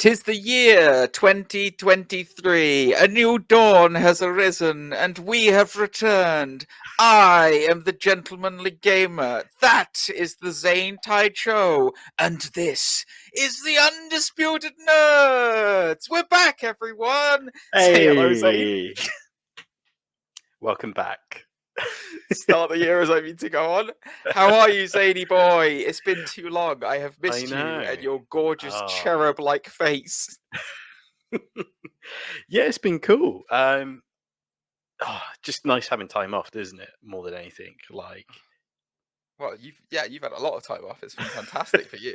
'Tis the year 2023. A new dawn has arisen, and we have returned. I am the gentlemanly gamer. That is the Zane Tide Show, and this is the Undisputed Nerds. We're back, everyone. Say hello, Zane. Hey, welcome back. Start the year as I mean to go on. How are you, Zany boy? It's been too long. I have missed you and your gorgeous cherub-like face. Yeah, it's been cool. Just nice having time off, isn't it? More than anything, Well, you've had a lot of time off. It's been fantastic for you.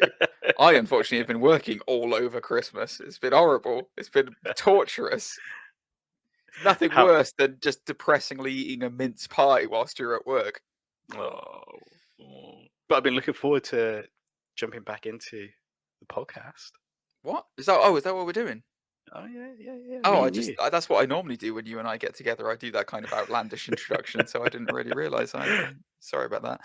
I unfortunately have been working all over Christmas. It's been horrible. It's been torturous. Nothing worse than just depressingly eating a mince pie whilst you're at work. But I've been looking forward to jumping back into the podcast. What is that? Oh, is that what we're doing? Oh yeah. Oh, that's what I normally do when you and I get together. I do that kind of outlandish introduction, so I didn't really realise. I'm sorry about that.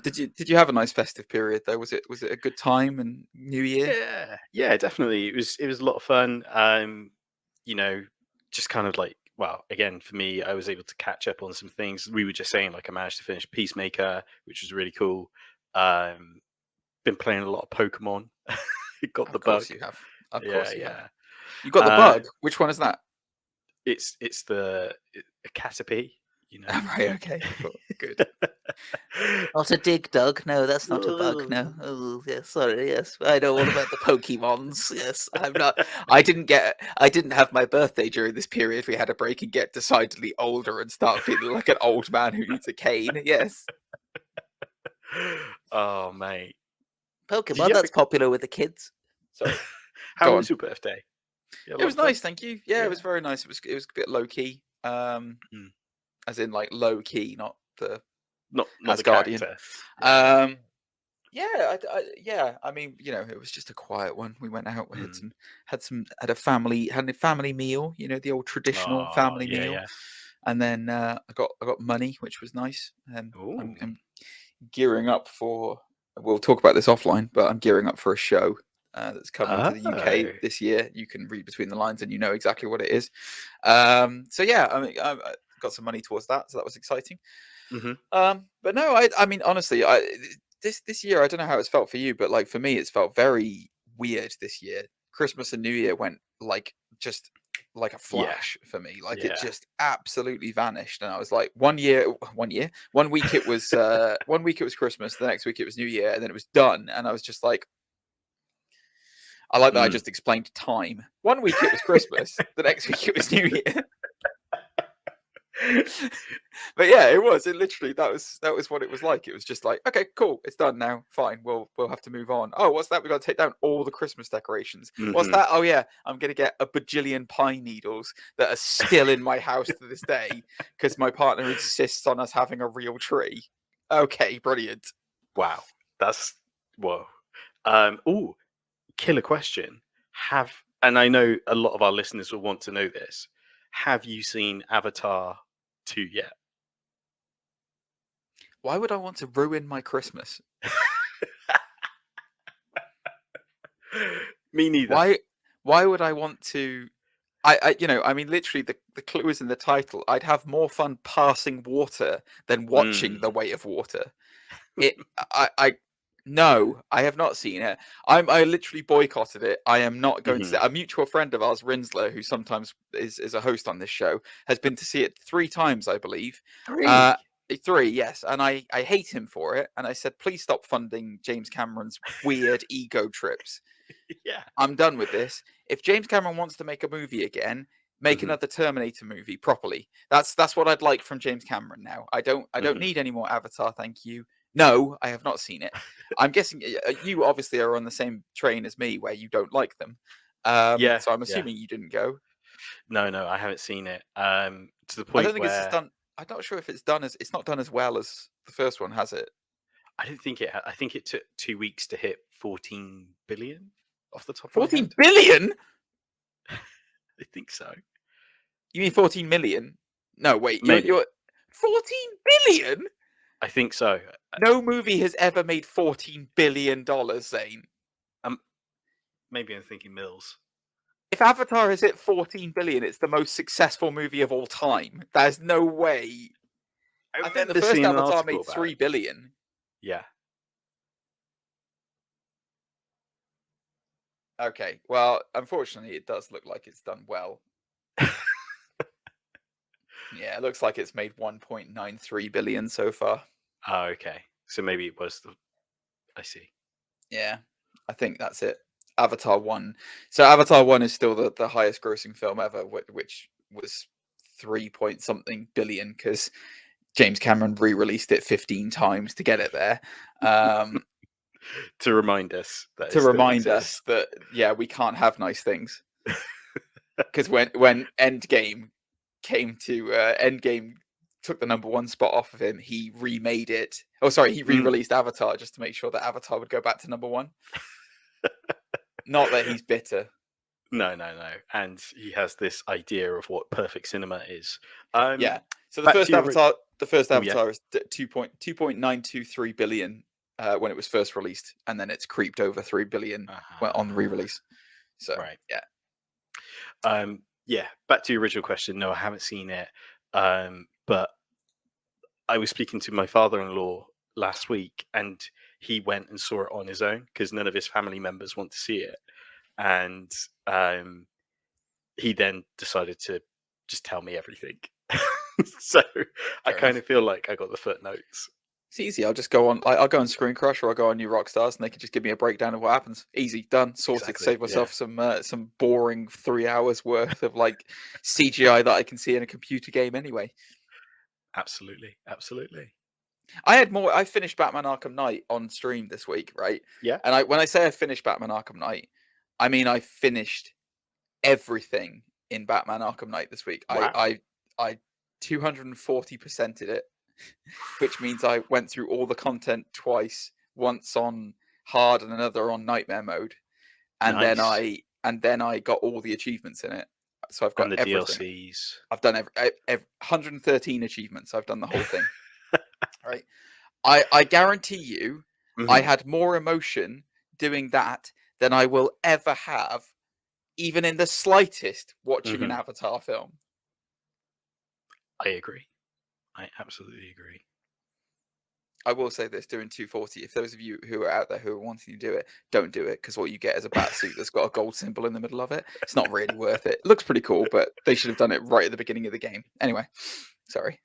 Did you have a nice festive period though? Was it a good time and New Year? Yeah, definitely. It was a lot of fun. Just kind of again, for me, I was able to catch up on some things. We were just saying, I managed to finish Peacemaker, which was really cool. Been playing a lot of Pokemon. Got the bug. Of course you have. Of course you have. You got the bug. Which one is that? It's the Caterpie. Right. Okay. Cool. Good. Not a dig dug. No, that's not a bug. No. Oh, yes. Sorry. Yes, I know all about the Pokemons. Yes, I'm not. I didn't have my birthday during this period. We had a break and get decidedly older and start feeling like an old man who needs a cane. Yes. Oh, mate. Pokemon. That's popular with the kids. Sorry. How was your birthday? It was nice, thank you. Yeah, it was very nice. It was a bit low key. As in low key, not the Asgardian. I mean, it was just a quiet one. We went out, we had a family meal, the old traditional family meal. Yeah. And then I got money, which was nice. I'm gearing up for. We'll talk about this offline, but I'm gearing up for a show that's coming to the UK this year. You can read between the lines, and you know exactly what it is. So yeah, I mean, I got some money towards that, so that was exciting. But no, I mean, honestly, this year, I don't know how it's felt for you, but for me, it's felt very weird this year. Christmas and New Year went just like a flash for me. It just absolutely vanished, and I was like, one week it was Christmas, the next week it was New Year, and then it was done, and I was just like, I like that I just explained time. 1 week it was Christmas, the next week it was New Year. But yeah, it was. It literally that was what it was like. It was just like, okay, cool, it's done now. Fine, we'll have to move on. Oh, what's that? We got to take down all the Christmas decorations. What's that? Oh yeah, I'm gonna get a bajillion pine needles that are still in my house to this day because my partner insists on us having a real tree. Okay, brilliant. Wow, that's whoa. Killer question. And I know a lot of our listeners will want to know this. Have you seen Avatar 2 yet? Why would I want to ruin my Christmas? Me neither. Why would I want to? I mean, literally, the clue is in the title. I'd have more fun passing water than watching The Way of Water. No, I have not seen it. I literally boycotted it. I am not going to see it. A mutual friend of ours, Rinsler, who sometimes is a host on this show, has been to see it 3 times, I believe. 3, yes. And I hate him for it. And I said, please stop funding James Cameron's weird ego trips. Yeah. I'm done with this. If James Cameron wants to make a movie again, make another Terminator movie properly. That's what I'd like from James Cameron now. I don't need any more Avatar, thank you. No, I have not seen it. I'm guessing you obviously are on the same train as me where you don't like them. So I'm assuming you didn't go. No, I haven't seen it. To the point I don't think where it's done. I'm not sure if it's not done as well as the first one, has it? I don't think it. I think it took 2 weeks to hit 14 billion off the top. 14 billion? I think so. You mean 14 million? No, wait. You're 14 billion? I think so. No movie has ever made $14 billion, Zane. maybe I'm thinking Mills. If Avatar has hit 14 billion, it's the most successful movie of all time. There's no way. I think the first Avatar made 3 billion. Yeah. Okay, well, unfortunately, it does look like it's done well. Yeah, it looks like it's made 1.93 billion so far. Oh, okay. So maybe it was I see. Yeah, I think that's it. Avatar 1. So Avatar 1 is still the highest grossing film ever, which was 3 point something billion because James Cameron re-released it 15 times to get it there. To remind us that that, yeah, we can't have nice things. Because when Endgame came to Endgame took the #1 spot off of him, he remade it. Oh, sorry, he re-released Avatar just to make sure that Avatar would go back to #1. Not that he's bitter. No. And he has this idea of what perfect cinema is. Yeah. So the first Avatar is 2.923 billion when it was first released, and then it's creeped over 3 billion on the re-release. So right. Yeah. Yeah. Back to your original question. No, I haven't seen it. But I was speaking to my father-in-law last week, and he went and saw it on his own because none of his family members want to see it. And he then decided to just tell me everything. So I kind of feel like I got the footnotes. It's easy. I'll just go on. I'll go on Screen Crush, or I'll go on New Rockstars, and they can just give me a breakdown of what happens. Easy, done, sorted. Exactly, save myself some boring 3 hours worth of like CGI that I can see in a computer game anyway. Absolutely. I finished Batman Arkham Knight on stream this week, right? Yeah. And when I say I finished Batman Arkham Knight, I mean I finished everything in Batman Arkham Knight this week. Wow. I 240%ed it, which means I went through all the content twice, once on hard and another on nightmare mode, and nice. then I got all the achievements in it. So I've got the everything. DLCs. I've done 113 achievements. I've done the whole thing. Right. I guarantee you, I had more emotion doing that than I will ever have, even in the slightest, watching an Avatar film. I agree. I absolutely agree. I will say this, doing 240, if those of you who are out there who are wanting to do it, don't do it, because what you get is a bat suit that's got a gold symbol in the middle of it. It's not really worth it. It looks pretty cool, but they should have done it right at the beginning of the game. Anyway, sorry.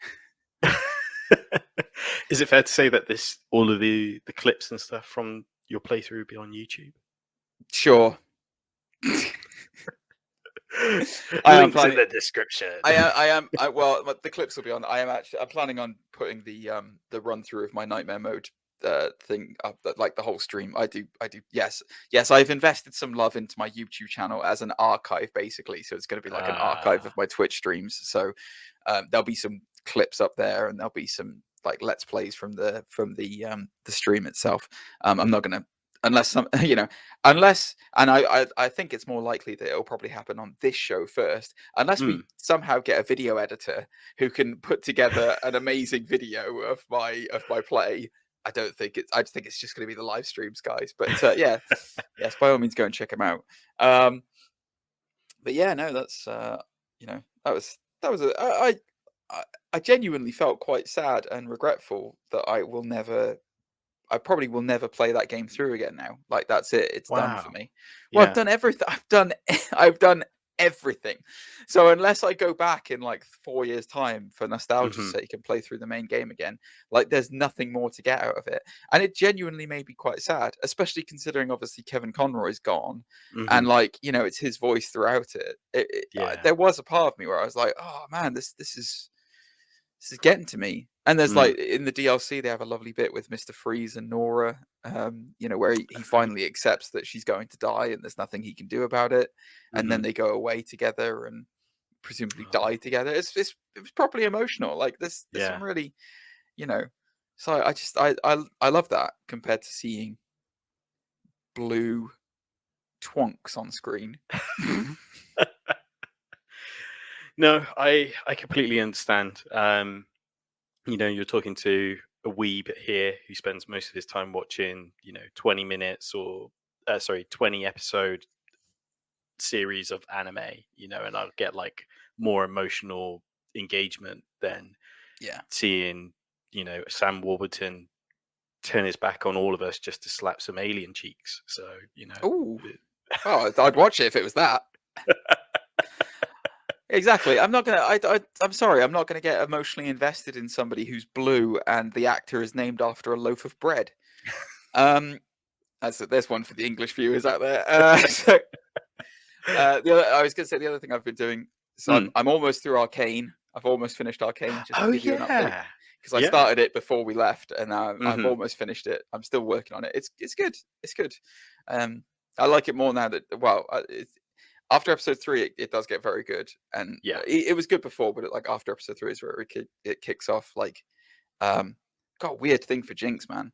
Is it fair to say that all of the clips and stuff from your playthrough will be on YouTube? Sure. Links in the description. Well, the clips will be on. I'm planning on putting the run through of my nightmare mode thing up, like the whole stream. I do. Yes. I've invested some love into my YouTube channel as an archive, basically. So it's going to be like an archive of my Twitch streams. So there'll be some clips up there, and there'll be some like let's plays from the stream itself. I'm not going to. Unless and I think it's more likely that it'll probably happen on this show first, unless we somehow get a video editor who can put together an amazing video of my play. I just think it's just going to be the live streams, guys. But yes, by all means, go and check them out. But yeah, no, that's that was I genuinely felt quite sad and regretful that I probably will never play that game through again now. Like that's it. It's done for me. Well, yeah. I've done everything. I've done everything. So unless I go back in like 4 years' time for nostalgia's sake and play through the main game again, like there's nothing more to get out of it. And it genuinely made me quite sad, especially considering obviously Kevin Conroy's gone and like, it's his voice throughout it. There was a part of me where I was like, oh man, this is getting to me. And there's like in the DLC, they have a lovely bit with Mr. Freeze and Nora, where he finally accepts that she's going to die and there's nothing he can do about it. And then they go away together and presumably die together. It was properly emotional. Like there's some really, so I love that compared to seeing blue twonks on screen. No, I completely understand. You're talking to a weeb here who spends most of his time watching, 20 minutes or 20 episode series of anime, you know, and I'll get like more emotional engagement than seeing, you know, Sam Warburton turn his back on all of us just to slap some alien cheeks. So, you know. Ooh. Oh, I'd watch it if it was that. Exactly. I'm not gonna. I'm sorry. I'm not gonna get emotionally invested in somebody who's blue and the actor is named after a loaf of bread. There's one for the English viewers out there. I was gonna say the other thing I've been doing. So I'm almost through Arcane. I've almost finised Arcane. Just to give you an update, because I started it before we left, and I've almost finished it. I'm still working on it. It's good. It's good. I like it more now that after episode 3, it does get very good, and it was good before, but like after episode 3 is where it kicks off. Like, got a weird thing for Jinx, man.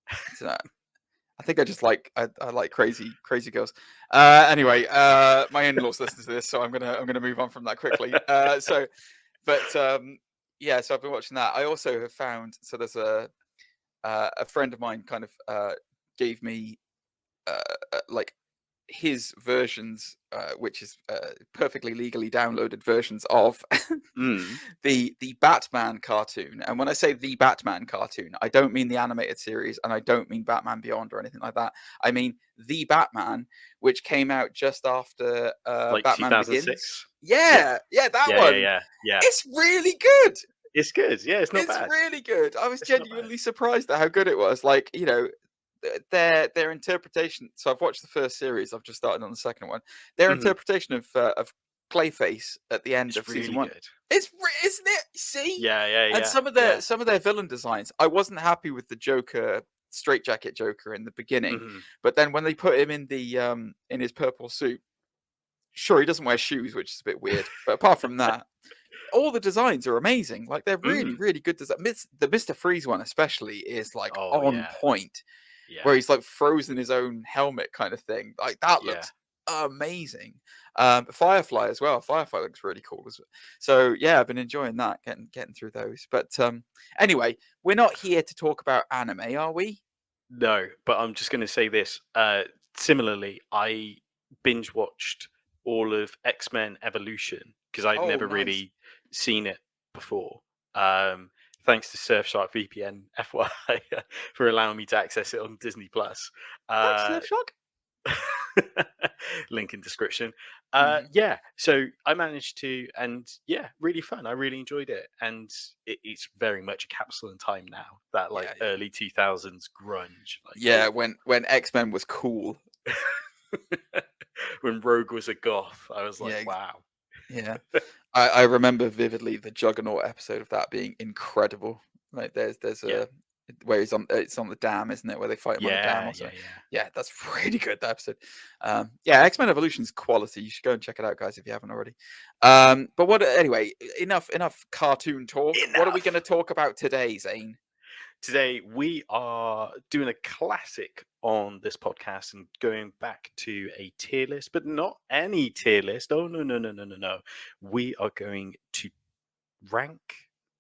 I think I just like I like crazy girls. Anyway, my in-laws listen to this, so I'm gonna move on from that quickly. So I've been watching that. I also have found, so there's a friend of mine kind of gave me like his versions, which is perfectly legally downloaded versions of the Batman cartoon. And when I say the Batman cartoon, I don't mean the animated series, and I don't mean Batman Beyond or anything like that. I mean the Batman, which came out just after like Batman 2006. Begins. Yeah, that one. Yeah. It's really good. It's good. Yeah, it's not bad. It's really good. I was genuinely surprised at how good it was. Like, you know, their interpretation. So I've watched the first series. I've just started on the second one. Their interpretation of Clayface at the end of season 1. Good. Isn't it? See? Yeah. And some of their villain designs. I wasn't happy with the Joker, straitjacket Joker in the beginning, but then when they put him in the in his purple suit, sure, he doesn't wear shoes, which is a bit weird. But apart from that, all the designs are amazing. Like, they're really, really good design. The Mr. Freeze one especially is like on point. Yeah. Where he's like frozen his own helmet kind of thing. Like, that looks amazing. Firefly as well. Firefly looks really cool as well. So yeah, I've been enjoying that, getting through those. But anyway, we're not here to talk about anime, are we? No, but I'm just going to say this. Similarly, I binge watched all of X-Men Evolution because I'd never really seen it before. Thanks to Surfshark VPN, FYI, for allowing me to access it on Disney Plus. Surfshark? Link in description. So I managed to, and really fun. I really enjoyed it, and it's very much a capsule in time now. That early 2000s grunge. When X-Men was cool. When Rogue was a goth, I was like, wow. Yeah, I remember vividly the Juggernaut episode of that being incredible. Like, there's a where it's on the dam, isn't it? Where they fight him on the dam. Yeah, that's really good, that episode. X-Men Evolution's quality. You should go and check it out, guys, if you haven't already. But anyway, enough cartoon talk. What are we going to talk about today, Zane? Today we are doing a classic on this podcast and going back to a tier list, but not any tier list. Oh, no. We are going to rank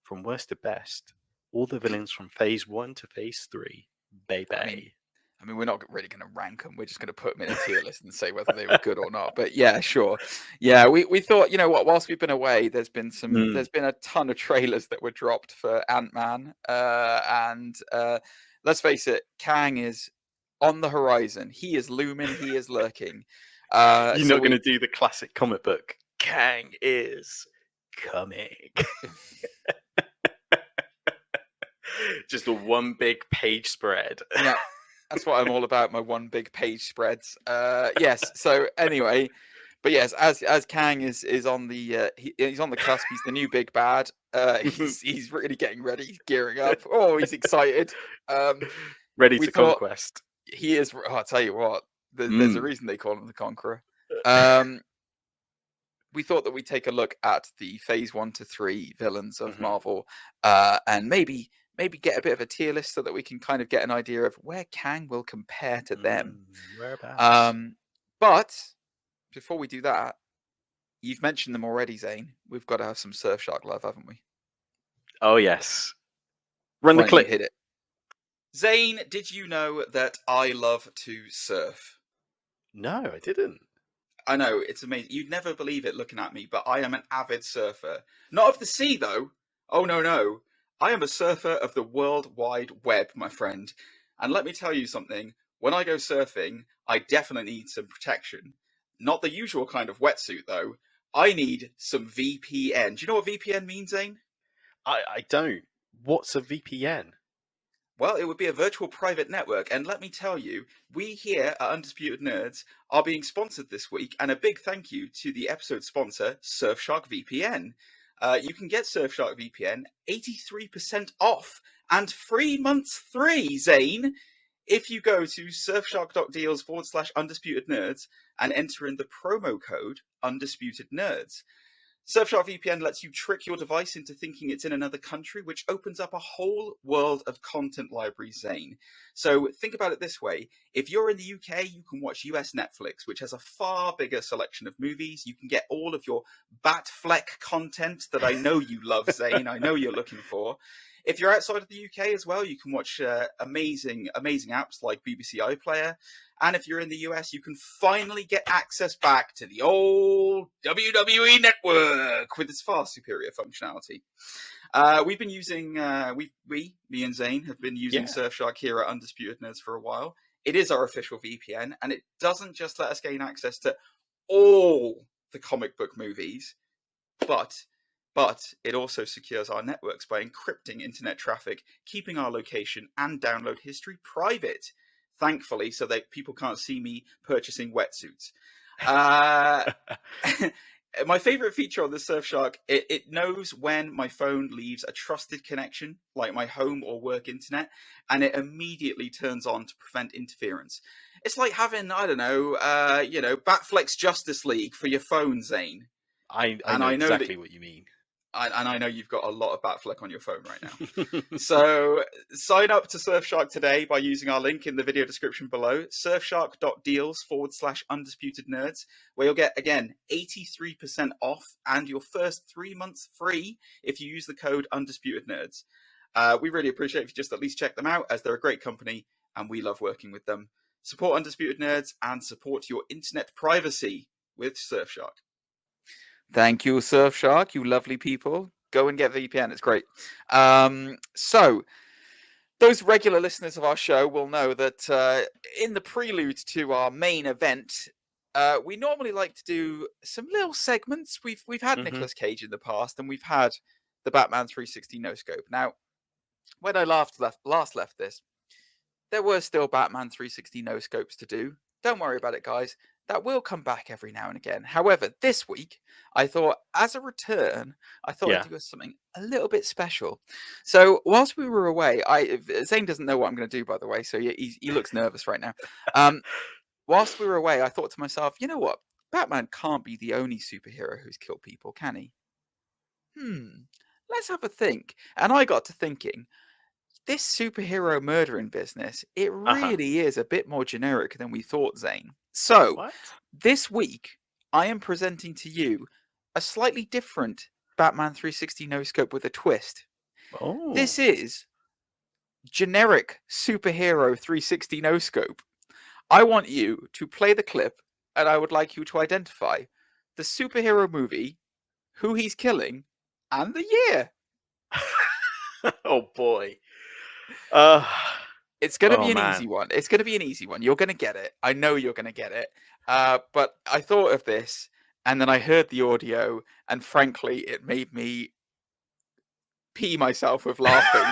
from worst to best all the villains from phase 1 to phase 3, baby. I mean, we're not really going to rank them. We're just going to put them in a tier list and say whether they were good or not. But yeah, sure. Yeah, we thought, you know what? Whilst we've been away, there's been a ton of trailers that were dropped for Ant-Man, and let's face it, Kang is on the horizon. He is looming. He is lurking. You're not going to do the classic comic book. Kang is coming. Just a one big page spread. Yeah. That's what I'm all about, my one big page spreads. Yes. So anyway, but yes, as Kang is on the he's on the cusp. He's the new big bad. He's really getting ready. He's gearing up. Oh, he's excited. Ready to conquest. He is. I'll tell you what. There's a reason they call him the Conqueror. We thought that we'd take a look at the phase 1 to 3 villains of Marvel, and maybe get a bit of a tier list so that we can kind of get an idea of where Kang will compare to them. Whereabouts? But before we do that, you've mentioned them already, Zane. We've got to have some Surfshark love, haven't we? Oh, yes. Run the clip. Hit it. Zane, did you know that I love to surf? No, I didn't. I know, it's amazing. You'd never believe it looking at me, but I am an avid surfer. Not of the sea, though. Oh, no. I am a surfer of the World Wide Web, my friend. And let me tell you something. When I go surfing, I definitely need some protection. Not the usual kind of wetsuit, though. I need some VPN. Do you know what VPN means, Zane? I don't. What's a VPN? Well, it would be a virtual private network, and let me tell you, we here at Undisputed Nerds are being sponsored this week, and a big thank you to the episode sponsor, Surfshark VPN. You can get Surfshark VPN 83% off and 3 months free, Zane, if you go to surfshark.deals/Undisputed Nerds and enter in the promo code Undisputed Nerds. Surfshark VPN lets you trick your device into thinking it's in another country, which opens up a whole world of content library, Zane. So think about it this way. If you're in the UK, you can watch US Netflix, which has a far bigger selection of movies. You can get all of your Batfleck content that I know you love, Zane. I know you're looking for. If you're outside of the UK as well, you can watch amazing apps like BBC iPlayer. And if you're in the US, you can finally get access back to the old WWE Network with its far superior functionality. We've been using, me and Zane have been using Surfshark here at Undisputed Nerds for a while. It is our official VPN, and it doesn't just let us gain access to all the comic book movies, but it also secures our networks by encrypting internet traffic, keeping our location and download history private, thankfully, so that people can't see me purchasing wetsuits. My favorite feature on the Surfshark, it knows when my phone leaves a trusted connection, like my home or work internet, and it immediately turns on to prevent interference. It's like having, I don't know, Batfleck's Justice League for your phone, Zane. I know exactly what you mean. And I know you've got a lot of Batfleck on your phone right now. So sign up to Surfshark today by using our link in the video description below, surfshark.deals/Undisputed Nerds, where you'll get, again, 83% off and your first 3 months free if you use the code Undisputed Nerds. We really appreciate if you just at least check them out, as they're a great company and we love working with them. Support Undisputed Nerds and support your internet privacy with Surfshark. Thank you, Surfshark, you lovely people. Go and get VPN, it's great. So, those regular listeners of our show will know that in the prelude to our main event, we normally like to do some little segments. We've had Nicolas Cage in the past, and we've had the Batman 360 no-scope. Now, when I last left this, there were still Batman 360 no-scopes to do. Don't worry about it, guys. That will come back every now and again. However, this week, I thought, as a return, I'd do something a little bit special. So, whilst we were away, Zane doesn't know what I'm going to do, by the way, so he looks nervous right now. Whilst we were away, I thought to myself, you know what? Batman can't be the only superhero who's killed people, can he? Let's have a think. And I got to thinking, this superhero murdering business, it really is a bit more generic than we thought, Zane. So, this week, I am presenting to you a slightly different Batman 360 no-scope with a twist. Oh. This is generic superhero 360 no-scope. I want you to play the clip, and I would like you to identify the superhero movie, who he's killing, and the year. Oh, boy. It's going to be an easy one. It's going to be an easy one. You're going to get it. I know you're going to get it. But I thought of this, and then I heard the audio, and frankly, it made me pee myself with laughing.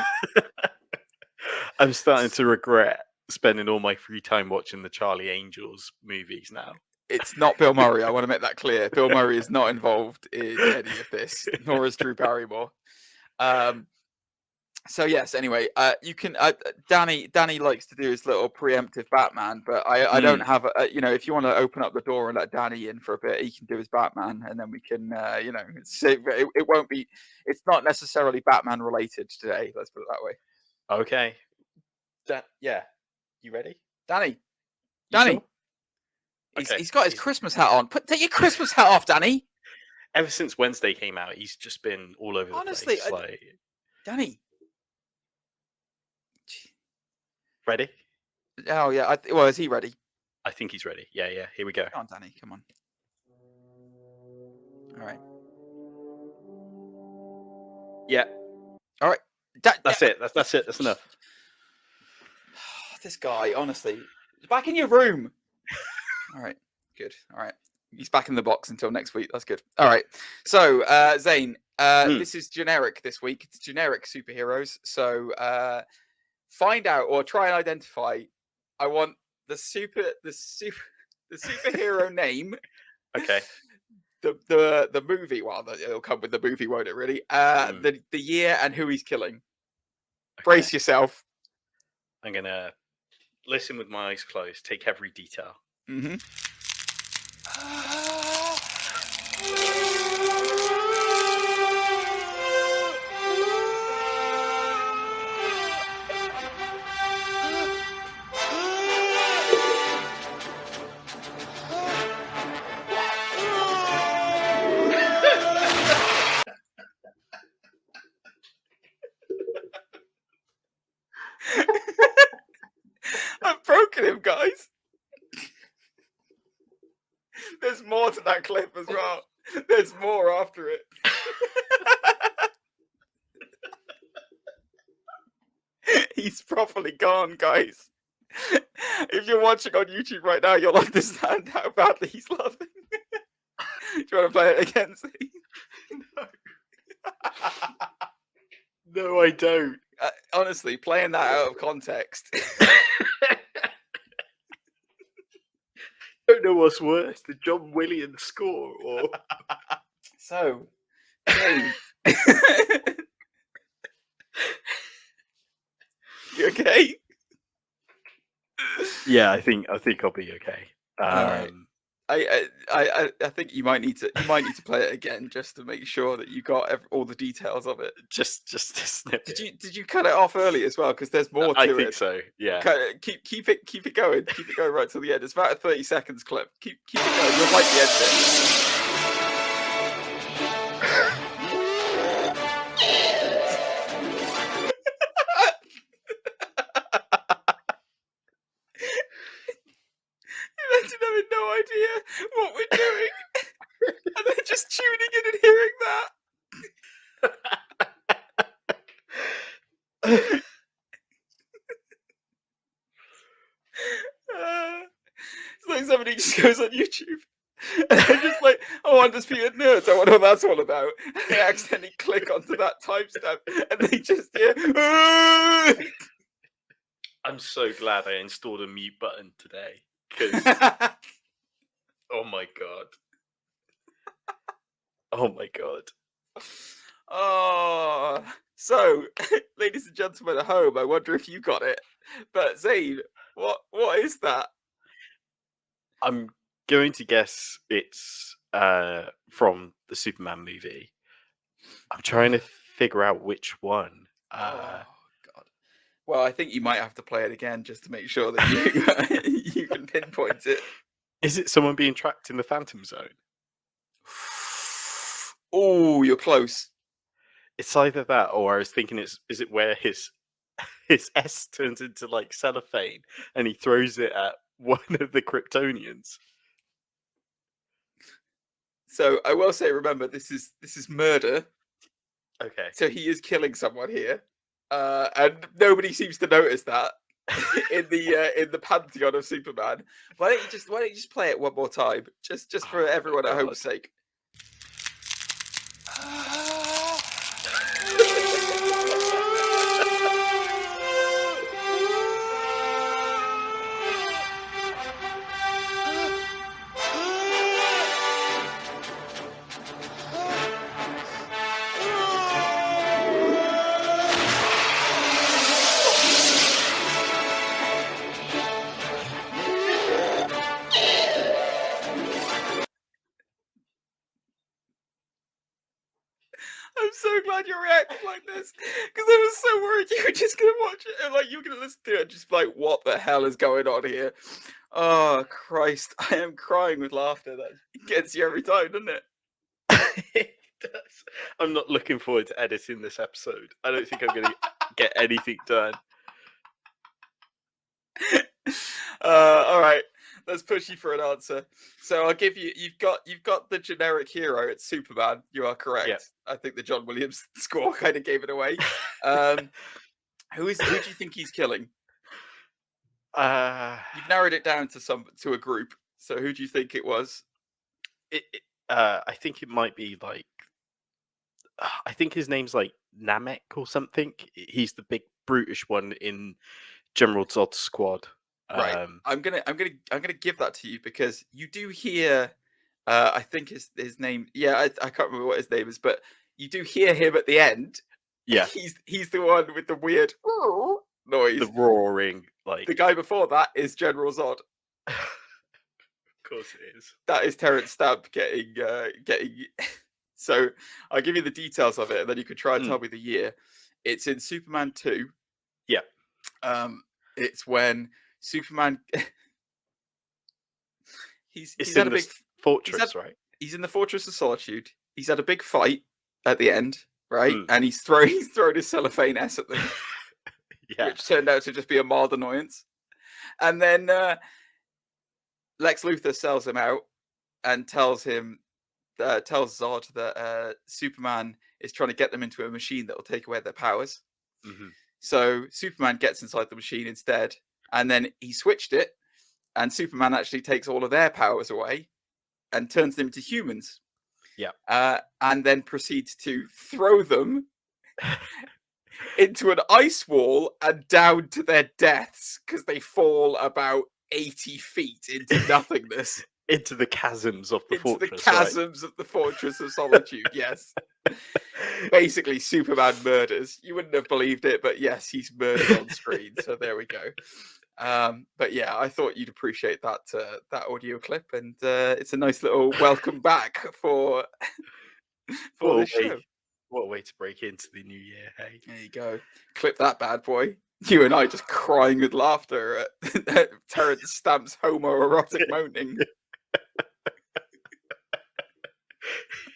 I'm starting to regret spending all my free time watching the Charlie Angels movies now. It's not Bill Murray. I want to make that clear. Bill Murray is not involved in any of this, nor is Drew Barrymore. So yes, anyway, you can. Danny likes to do his little preemptive Batman, but I don't have. If you want to open up the door and let Danny in for a bit, he can do his Batman, and then we can. It won't be. It's not necessarily Batman related today. Let's put it that way. Okay. Yeah. You ready, Danny? Sure? He's got his Christmas hat on. Take your Christmas hat off, Danny. Ever since Wednesday came out, he's just been all over the place. Danny. Ready? Oh, yeah. Is he ready? I think he's ready. Yeah. Here we go. Come on, Danny. Come on. All right. Yeah. All right. That's it. That's it. That's enough. This guy, honestly, back in your room. All right. Good. All right. He's back in the box until next week. That's good. All right. So, Zane, this is generic this week. It's generic superheroes. So, find out or try and identify. I want the superhero name. Okay. The movie. Well, it'll come with the movie, won't it? Really. The year and who he's killing. Okay. Brace yourself. I'm gonna listen with my eyes closed. Take every detail. Mm-hmm. I've broken him, guys. There's more to that clip as well. There's more after it. He's properly gone, guys. If you're watching on YouTube right now, you'll understand how badly he's laughing. Do you want to play it again, Zane? No. No, I don't. Honestly, playing that out of context. I don't know what's worse, the John Williams score or... So, Zane. You okay? Yeah, I think I'll be okay. Right. I think you might need to play it again just to make sure that you got all the details of it. Just a snippet. Did you cut it off early as well? Because there's more to it. I think so. Yeah. Keep it going. Keep it going right till the end. It's about a 30 seconds clip. Keep it going. You'll like the end bit. Imagine having no idea what we're doing, and then just tuning in and hearing that. It's like somebody just goes on YouTube and they're just like, "Oh, Undisputed Nerds, I wonder what that's all about." And they accidentally click onto that timestamp, and they just hear. I'm so glad I installed a mute button today. Because, oh my god. Oh my god. Oh, so, ladies and gentlemen at home, I wonder if you got it. But Zane, what is that? I'm going to guess it's from the Superman movie. I'm trying to figure out which one. Oh god. Well, I think you might have to play it again just to make sure that you can pinpoint it. Is it someone being trapped in the Phantom Zone? Oh, you're close. It's either that, or I was thinking, is it where his S turns into like cellophane and he throws it at one of the Kryptonians? So I will say, remember, this is murder. Okay. So he is killing someone here, and nobody seems to notice that in the pantheon of Superman. Why don't you just play it one more time, just for everyone at home's sake? I'm so glad you reacted like this, because I was so worried you were just going to watch it and like you were going to listen to it and just be like, what the hell is going on here? Oh, Christ. I am crying with laughter. That gets you every time, doesn't it? It does. I'm not looking forward to editing this episode. I don't think I'm going to get anything done. All right. Let's push you for an answer. So I'll give you. You've got the generic hero. It's Superman. You are correct. Yeah. I think the John Williams score kind of gave it away. Who do you think he's killing? You've narrowed it down to a group. So who do you think it was? I think it might be like. I think his name's like Namek or something. He's the big brutish one in General Zod's squad. Right. I'm gonna give that to you because you do hear. I think his name. Yeah, I can't remember what his name is, but you do hear him at the end. Yeah, he's the one with the weird noise, the roaring. Like the guy before that is General Zod. Of course it is. That is Terrence Stamp getting. So I'll give you the details of it, and then you can try and tell me the year. It's in Superman 2. Yeah. It's when Superman. he's in had a big fortress, right? He's in the Fortress of Solitude. He's had a big fight at the end, right? And he's thrown his cellophane S at them, which turned out to just be a mild annoyance. And then Lex Luthor sells him out and tells Zod that Superman is trying to get them into a machine that will take away their powers. Mm-hmm. So Superman gets inside the machine instead, and then he switched it, and Superman actually takes all of their powers away and turns them into humans. Yeah. And then proceeds to throw them into an ice wall and down to their deaths because they fall about 80 feet into nothingness. Into the chasms of the fortress. The chasms of the Fortress of Solitude, yes. Basically, Superman murders. You wouldn't have believed it, but yes, he's murdered on screen. So there we go. But yeah, I thought you'd appreciate that audio clip, and it's a nice little welcome back for the show. What a way to break into the new year, hey? There you go. Clip that bad boy. You and I just crying with laughter at Terrence Stamp's homoerotic moaning.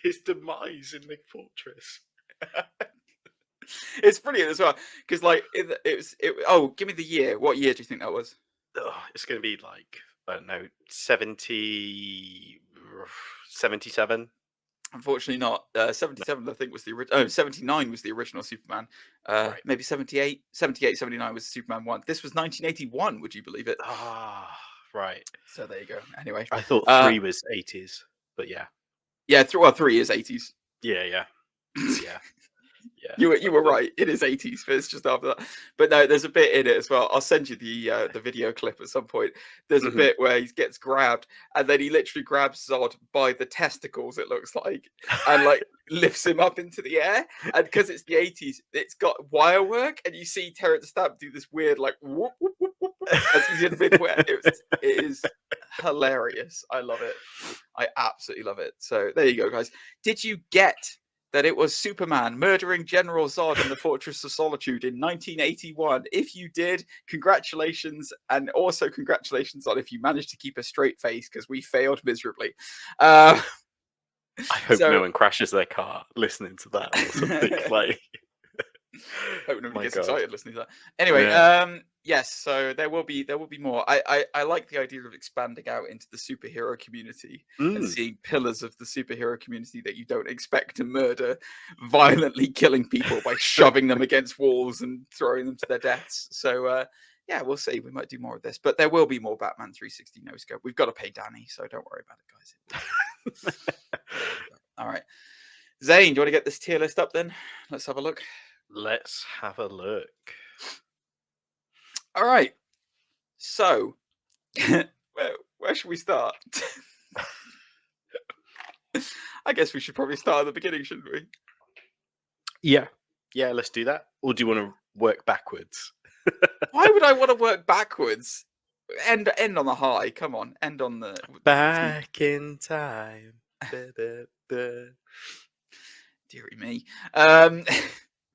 His demise in the fortress. It's brilliant as well because, like, give me the year. What year do you think that was? It's going to be like, I don't know, 77. Unfortunately, not. 77, I think, was the original. 79 was the original Superman. Right. Maybe 78, 79 was Superman 1. This was 1981. Would you believe it? Right. So there you go. Anyway, I thought 3 was 80s, but yeah. Yeah, 3 is 80s. Yeah. You were right. It is 80s, but it's just after that. But no, there's a bit in it as well. I'll send you the video clip at some point. There's a bit where he gets grabbed, and then he literally grabs Zod by the testicles, it looks like, and like lifts him up into the air. And because it's the 80s, it's got wire work, and you see Terrence Stamp do this weird like whoop whoop whoop whoop as he's in midair. It is hilarious. I love it. I absolutely love it. So there you go, guys. Did you get that it was Superman murdering General Zod in the Fortress of Solitude in 1981? If you did, congratulations, and also congratulations on if you managed to keep a straight face, because we failed miserably. I hope no one crashes their car listening to that or something. Like, hope nobody gets excited listening to that. Anyway, yes, so there will be more. I like the idea of expanding out into the superhero community and seeing pillars of the superhero community that you don't expect to murder, violently killing people by shoving them against walls and throwing them to their deaths. So yeah, we'll see. We might do more of this, but there will be more Batman 360 no scope. We've got to pay Danny, so don't worry about it, guys. All right, Zane, do you want to get this tier list up then? Let's have a look. Let's have a look. All right. So, where should we start? I guess we should probably start at the beginning, shouldn't we? Yeah, let's do that. Or do you want to work backwards? Why would I want to work backwards? End on the high. Come on, end on the back in time. Dearie me.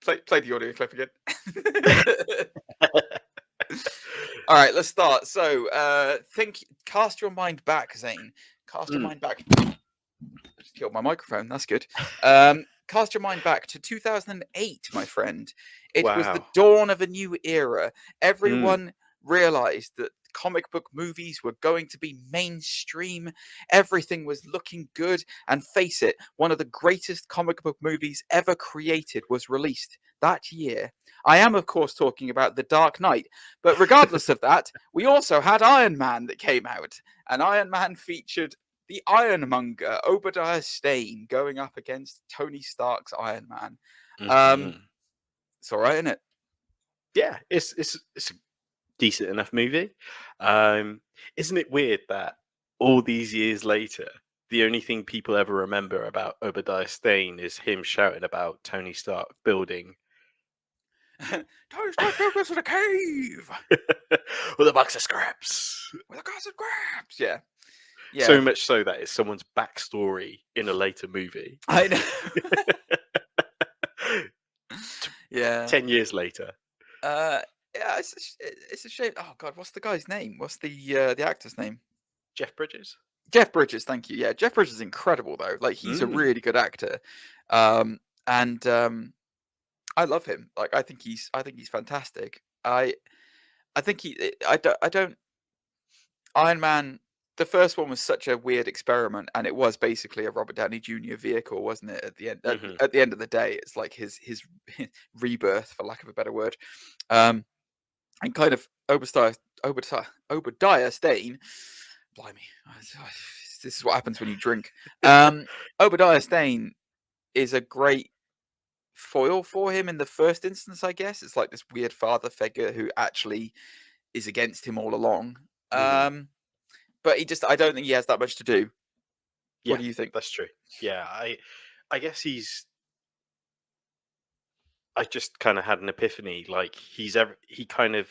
Play the audio clip again. All right, let's start. So, cast your mind back, Zane. Cast your mind back. Just killed my microphone. That's good. Cast your mind back to 2008, my friend. It was the dawn of a new era. Everyone realized that comic book movies were going to be mainstream. Everything was looking good. And face it, one of the greatest comic book movies ever created was released that year. I am, of course, talking about The Dark Knight. But regardless of that, we also had Iron Man that came out. And Iron Man featured the Ironmonger, Obadiah Stane, going up against Tony Stark's Iron Man. It's all right, isn't it? Yeah, it's a decent enough movie. Isn't it weird that all these years later, the only thing people ever remember about Obadiah Stane is him shouting about Tony Stark building Tony Stark built us in a cave with a box of scraps. with a box of scraps. Yeah. So much so that it's someone's backstory in a later movie. I know. Yeah. 10 years later. Yeah, it's a shame. Oh God, what's the guy's name? What's the actor's name? Jeff Bridges. Jeff Bridges, thank you. Yeah, Jeff Bridges is incredible though. Like he's a really good actor, and I love him. Like I think he's fantastic. I think I don't. Iron Man. The first one was such a weird experiment, and it was basically a Robert Downey Jr. vehicle, wasn't it? At the end, at the end of the day, it's like his rebirth, for lack of a better word. And kind of Obadiah Stane. Blimey, this is what happens when you drink. Obadiah Stane is a great foil for him in the first instance, I guess. It's like this weird father figure who actually is against him all along. But I don't think he has that much to do. What do you think? That's true. Yeah, I guess I just kind of had an epiphany. Like he kind of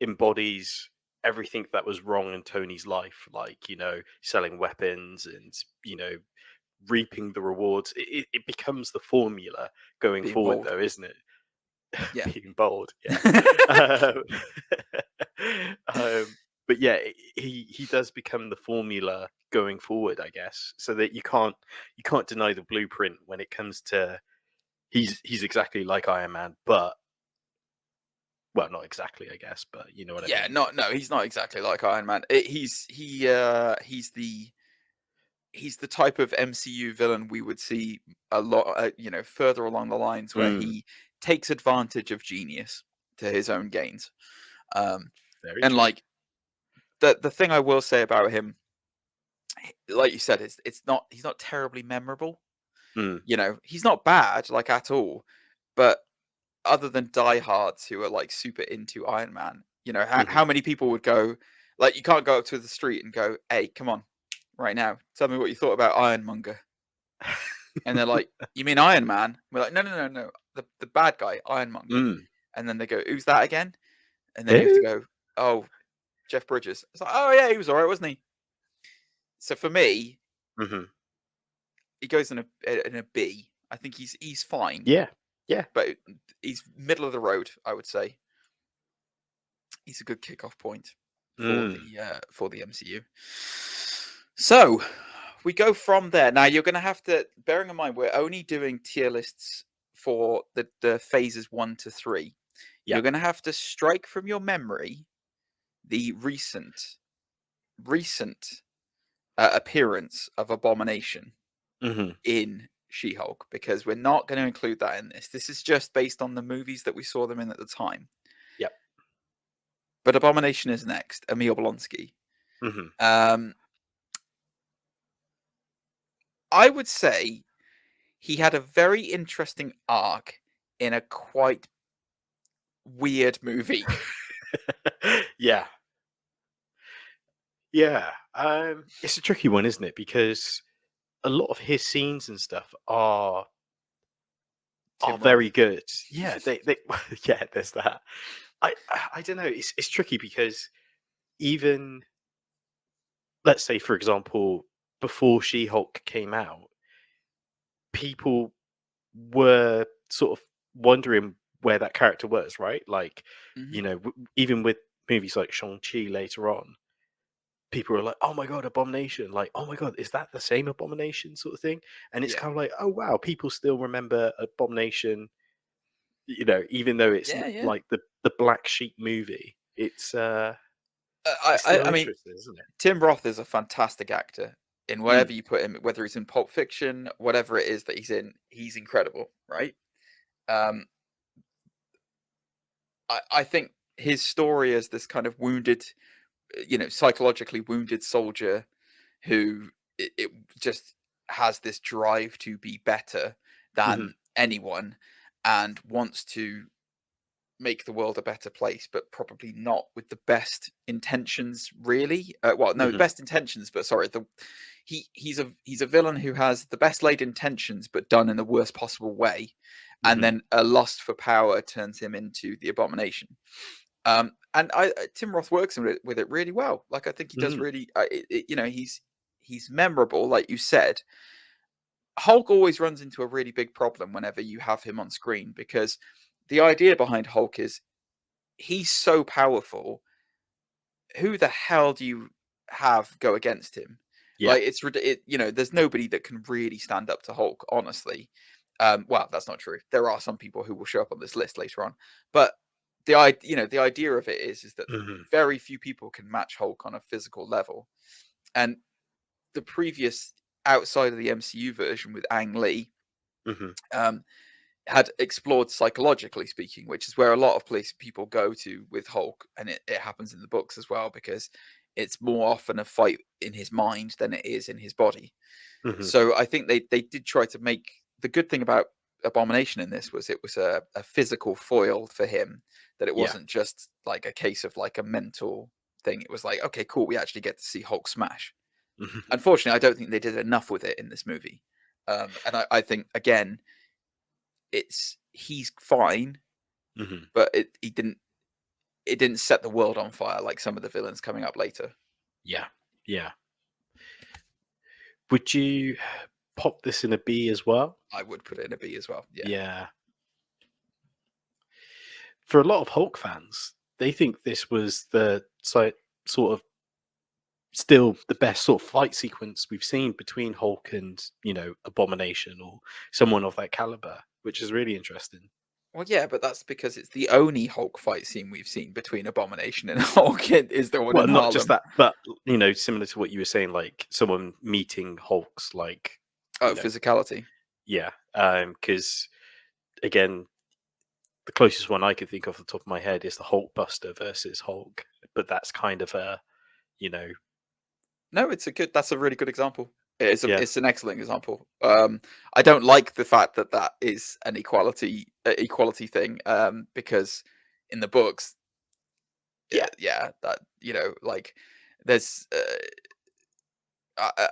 embodies everything that was wrong in Tony's life, like, selling weapons and, reaping the rewards. It becomes the formula going forward, bold. Though, isn't it? Yeah. Being bold. Yeah. But yeah, he does become the formula going forward, I guess, so that you can't deny the blueprint when it comes to he's exactly like Iron Man, but well, not exactly, I guess, but you know what I mean. Yeah, no, he's not exactly like Iron Man. He's the type of MCU villain we would see a lot, further along the lines where he takes advantage of genius to his own gains. And true. Like the thing I will say about him, like you said, he's not terribly memorable. He's not bad, like, at all, but other than diehards who are like super into Iron Man, how many people would go, like, you can't go up to the street and go, "Hey, come on, right now, tell me what you thought about Ironmonger." And they're like, "You mean Iron Man?" We're like, no, the bad guy, Ironmonger. And then they go, "Who's that again?" And then you have to go, "Oh, Jeff Bridges." It's like, "Oh yeah, he was alright, wasn't he?" So for me, he goes in a B. I think he's fine. Yeah. But he's middle of the road, I would say. He's a good kickoff point for the MCU. So we go from there. Now you're going to have to, bearing in mind, we're only doing tier lists for the phases 1 to 3. Yeah. You're going to have to strike from your memory the recent appearance of Abomination in She-Hulk, because we're not going to include that in this. This is just based on the movies that we saw them in at the time. Yep. But Abomination is next. Emil Blonsky. I would say he had a very interesting arc in a quite weird movie. Yeah. It's a tricky one, isn't it? Because a lot of his scenes and stuff are very good. Yeah, they yeah, there's that. I don't know. It's tricky because even, let's say, for example, before She-Hulk came out, people were sort of wondering where that character was, right? Like, even with movies like Shang-Chi later on, people were like, "Oh my god, Abomination!" Like, "Oh my god, is that the same Abomination?" sort of thing. And it's kind of like, "Oh wow, people still remember Abomination." Even though it's like the Black Sheep movie, It's I mean, interesting, isn't it? Tim Roth is a fantastic actor in whatever you put him, whether he's in Pulp Fiction, whatever it is that he's in, he's incredible, right? I think his story as this kind of wounded, psychologically wounded soldier who it just has this drive to be better than anyone and wants to make the world a better place, but probably not with the best intentions, really. Best intentions, but sorry, he's a villain who has the best laid intentions, but done in the worst possible way, and then a lust for power turns him into the Abomination. And Tim Roth works with it really well. Like, I think he does really. He's memorable, like you said. Hulk always runs into a really big problem whenever you have him on screen, because the idea behind Hulk is he's so powerful. Who the hell do you have go against him? Yeah. Like, there's nobody that can really stand up to Hulk, honestly. Well, that's not true. There are some people who will show up on this list later on, but the idea of it is that very few people can match Hulk on a physical level. And the previous, outside of the MCU version with Ang Lee, had explored psychologically speaking, which is where a lot of people go to with Hulk, and it happens in the books as well, because it's more often a fight in his mind than it is in his body. So I think they did try to make, the good thing about Abomination in this was it was a physical foil for him, that it wasn't just like a case of like a mental thing. It was like, okay, cool, we actually get to see Hulk smash. Unfortunately, I don't think they did enough with it in this movie. And I think, again, he's fine, but it didn't set the world on fire like some of the villains coming up later. Yeah. Would you pop this in a B as well? I would put it in a B as well. Yeah. For a lot of Hulk fans, they think this was the sort of still the best sort of fight sequence we've seen between Hulk and, Abomination or someone of that caliber, which is really interesting. Well, yeah, but that's because it's the only Hulk fight scene we've seen between Abomination and Hulk is the one in Harlem. Not just that, but, similar to what you were saying, like someone meeting Hulk's, like... physicality. Yeah, because, again, the closest one I can think of off the top of my head is the Hulkbuster versus Hulk, but that's kind of a, No, that's a really good example. It's an excellent example. I don't like the fact that is an equality thing, because in the books, like there's,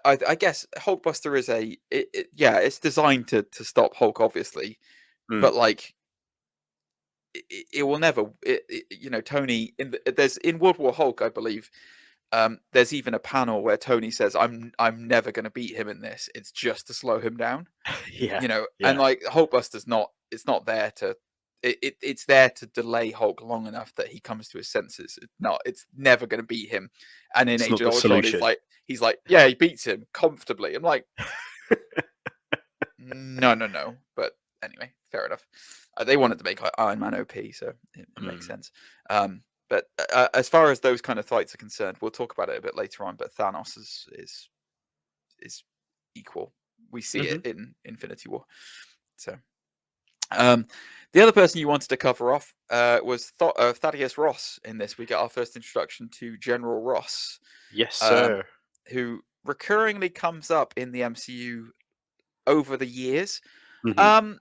I guess Hulkbuster is it's designed to stop Hulk, obviously, but like it will never, Tony in World War Hulk, I believe. There's even a panel where Tony says, "I'm never going to beat him in this. It's just to slow him down." And like Hulkbuster's it's not there to. It's there to delay Hulk long enough that he comes to his senses. It's never going to beat him. And in Age of Ultron, he's like, yeah, he beats him comfortably. I'm like, no. But anyway, fair enough. They wanted to make Iron Man OP, so it makes sense. But as far as those kind of fights are concerned, we'll talk about it a bit later on. But Thanos is equal. We see it in Infinity War. So, the other person you wanted to cover off was Thaddeus Ross. In this, we get our first introduction to General Ross. Yes, sir. Who recurringly comes up in the MCU over the years. I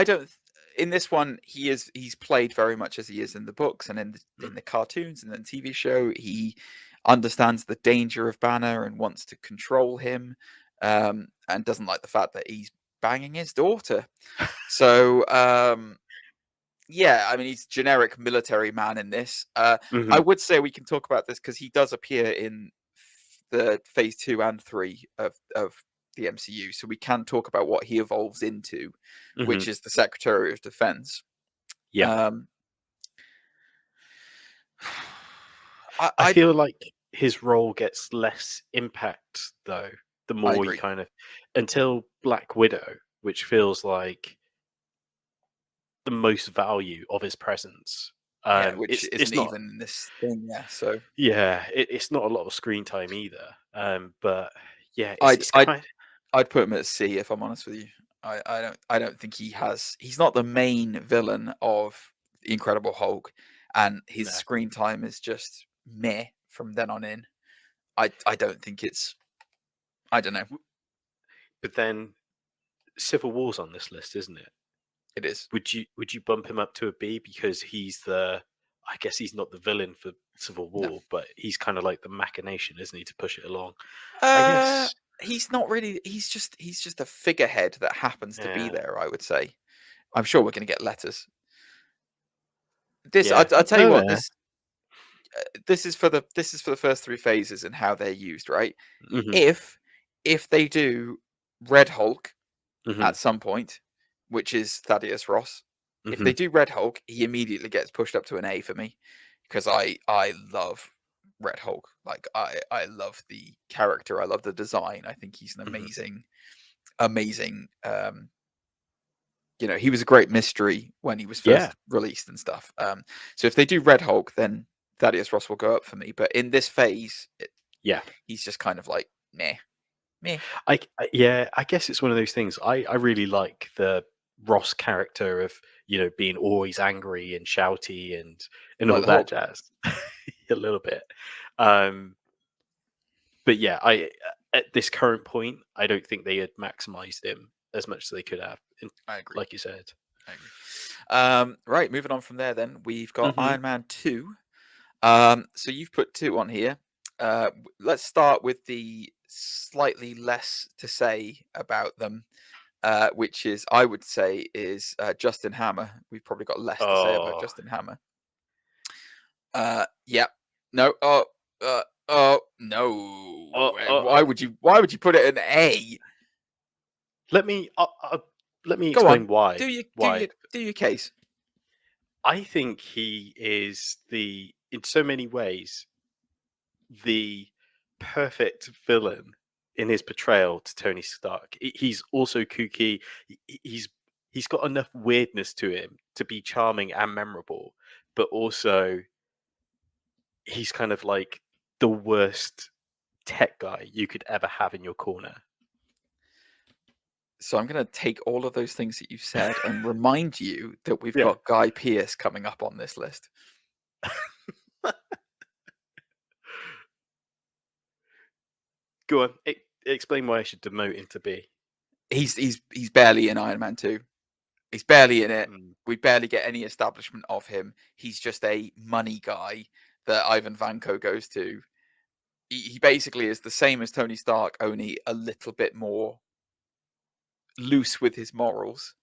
don't. In this one, he's played very much as he is in the books and in the cartoons and the TV show. He understands the danger of Banner and wants to control him, and doesn't like the fact that he's banging his daughter. So, I mean, he's generic military man in this. I would say we can talk about this because he does appear in the phase 2 and 3 of the MCU, so we can talk about what he evolves into, which is the Secretary of Defense. I feel like his role gets less impact though the more you kind of, until Black Widow, which feels like the most value of his presence. Which isn't not even in this thing. Yeah, so it's not a lot of screen time either. But yeah, I'd it's I'd kind. I'd put him at C if I'm honest with you. I don't think he's not the main villain of the Incredible Hulk, and his No. screen time is just meh from then on in. I don't think it's, I don't know. But then Civil War's on this list, isn't it? It is. Would you bump him up to a B because he's I guess he's not the villain for Civil War, No. but he's kind of like the machination, isn't he, to push it along? I I guess he's not really. He's just a figurehead that happens to be Yeah. there. I would say. I'm sure we're going to get letters. This Yeah. I tell you what, No. this is for the first three phases and how they're used, right? Mhm. If they do Red Hulk Mhm. at some point, which is Thaddeus Ross, if they Mhm. do Red Hulk, he immediately gets pushed up to an A for me because I love Red Hulk. Like I love the character, I love the design. I think he's an Mhm. amazing. You know, he was a great mystery when he was Yeah. first released and stuff. So if they do Red Hulk, then Thaddeus Ross will go up for me. But in this phase, Yeah. he's just kind of like meh. I guess it's one of those things. I really like the Ross character of being always angry and shouty and Like all the that Hulk. jazz. A little bit. But yeah, at this current point, I don't think they had maximized him as much as they could have. I agree. Like you said. I agree. Right, moving on from there then. We've got Iron Man 2. So you've put 2 on here. Let's start with the slightly less to say about them, which is, I would say, is Justin Hammer. We've probably got less to say about Justin Hammer. Yeah. No. No. Why would you put it an A? Let me explain why. Do your case. I think he is in so many ways, the perfect villain in his portrayal to Tony Stark. He's also kooky. He's got enough weirdness to him to be charming and memorable, but also he's kind of like the worst tech guy you could ever have in your corner. So I'm going to take all of those things that you've said and remind you that we've got Guy Pearce coming up on this list. Go on, explain why I should demote him to B. He's barely in Iron Man 2. He's barely in it. We barely get any establishment of him. He's just a money guy that Ivan Vanko goes to. He basically is the same as Tony Stark, only a little bit more loose with his morals.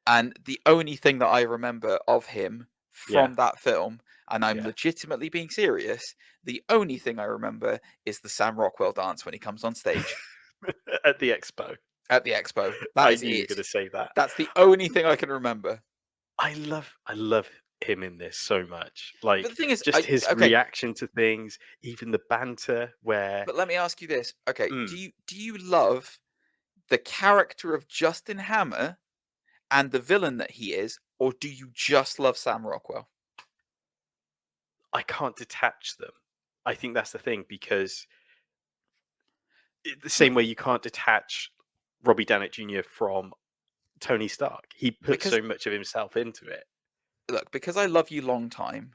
And the only thing that I remember of him from that film, and I'm legitimately being serious, the only thing I remember is the Sam Rockwell dance when he comes on stage. At the expo. At the expo. I knew you were going to say that. That's the only thing I can remember. I love him in this so much. Like, but the thing is, just his reaction to things, even the banter where... But let me ask you this. Okay, do you love the character of Justin Hammer and the villain that he is, or do you just love Sam Rockwell? I can't detach them. I think that's the thing, because the same way you can't detach Robbie Downey Jr. from Tony Stark. He put so much of himself into it. Look, because I love you long time,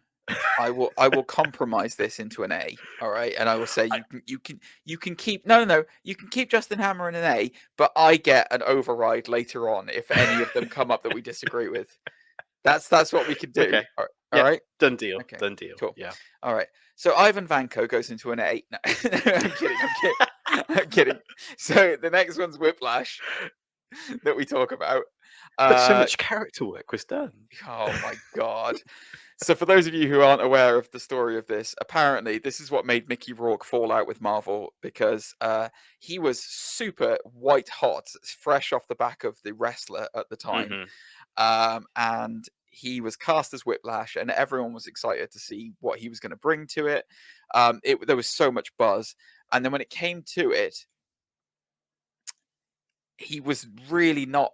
I will compromise this into an A, all right? And I will say you can keep you can keep Justin Hammer in an A, but I get an override later on if any of them come up that we disagree with. That's what we can do. Okay. All right? Done deal. Okay. Done deal. Cool. Yeah. All right. So Ivan Vanko goes into an A. No, I'm kidding. I'm kidding. So the next one's Whiplash that we talk about. But so much character work was done. Oh my god. So for those of you who aren't aware of the story of this, apparently this is what made Mickey Rourke fall out with Marvel, because he was super white hot, fresh off the back of The Wrestler at the time. And he was cast as Whiplash, and everyone was excited to see what he was going to bring to it. There was so much buzz. And then when it came to it, he was really not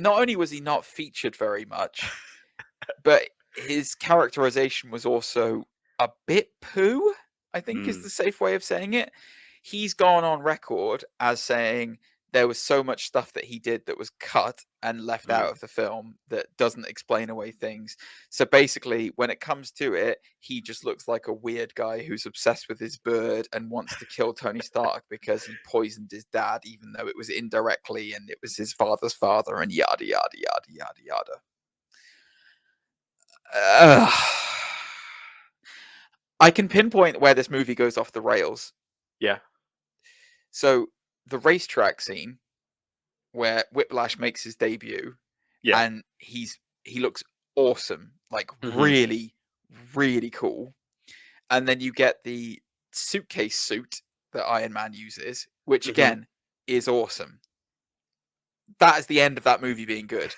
only was he not featured very much, but his characterization was also a bit poo, I think is the safe way of saying it. He's gone on record as saying there was so much stuff that he did that was cut and left out of the film that doesn't explain away things. So basically, when it comes to it, he just looks like a weird guy who's obsessed with his bird and wants to kill Tony Stark because he poisoned his dad, even though it was indirectly and it was his father's father, and yada, yada, yada, yada, yada. I can pinpoint where this movie goes off the rails. Yeah. So the racetrack scene where Whiplash makes his debut, and he looks awesome, like really, really cool. And then you get the suitcase suit that Iron Man uses, which again is awesome. That is the end of that movie being good.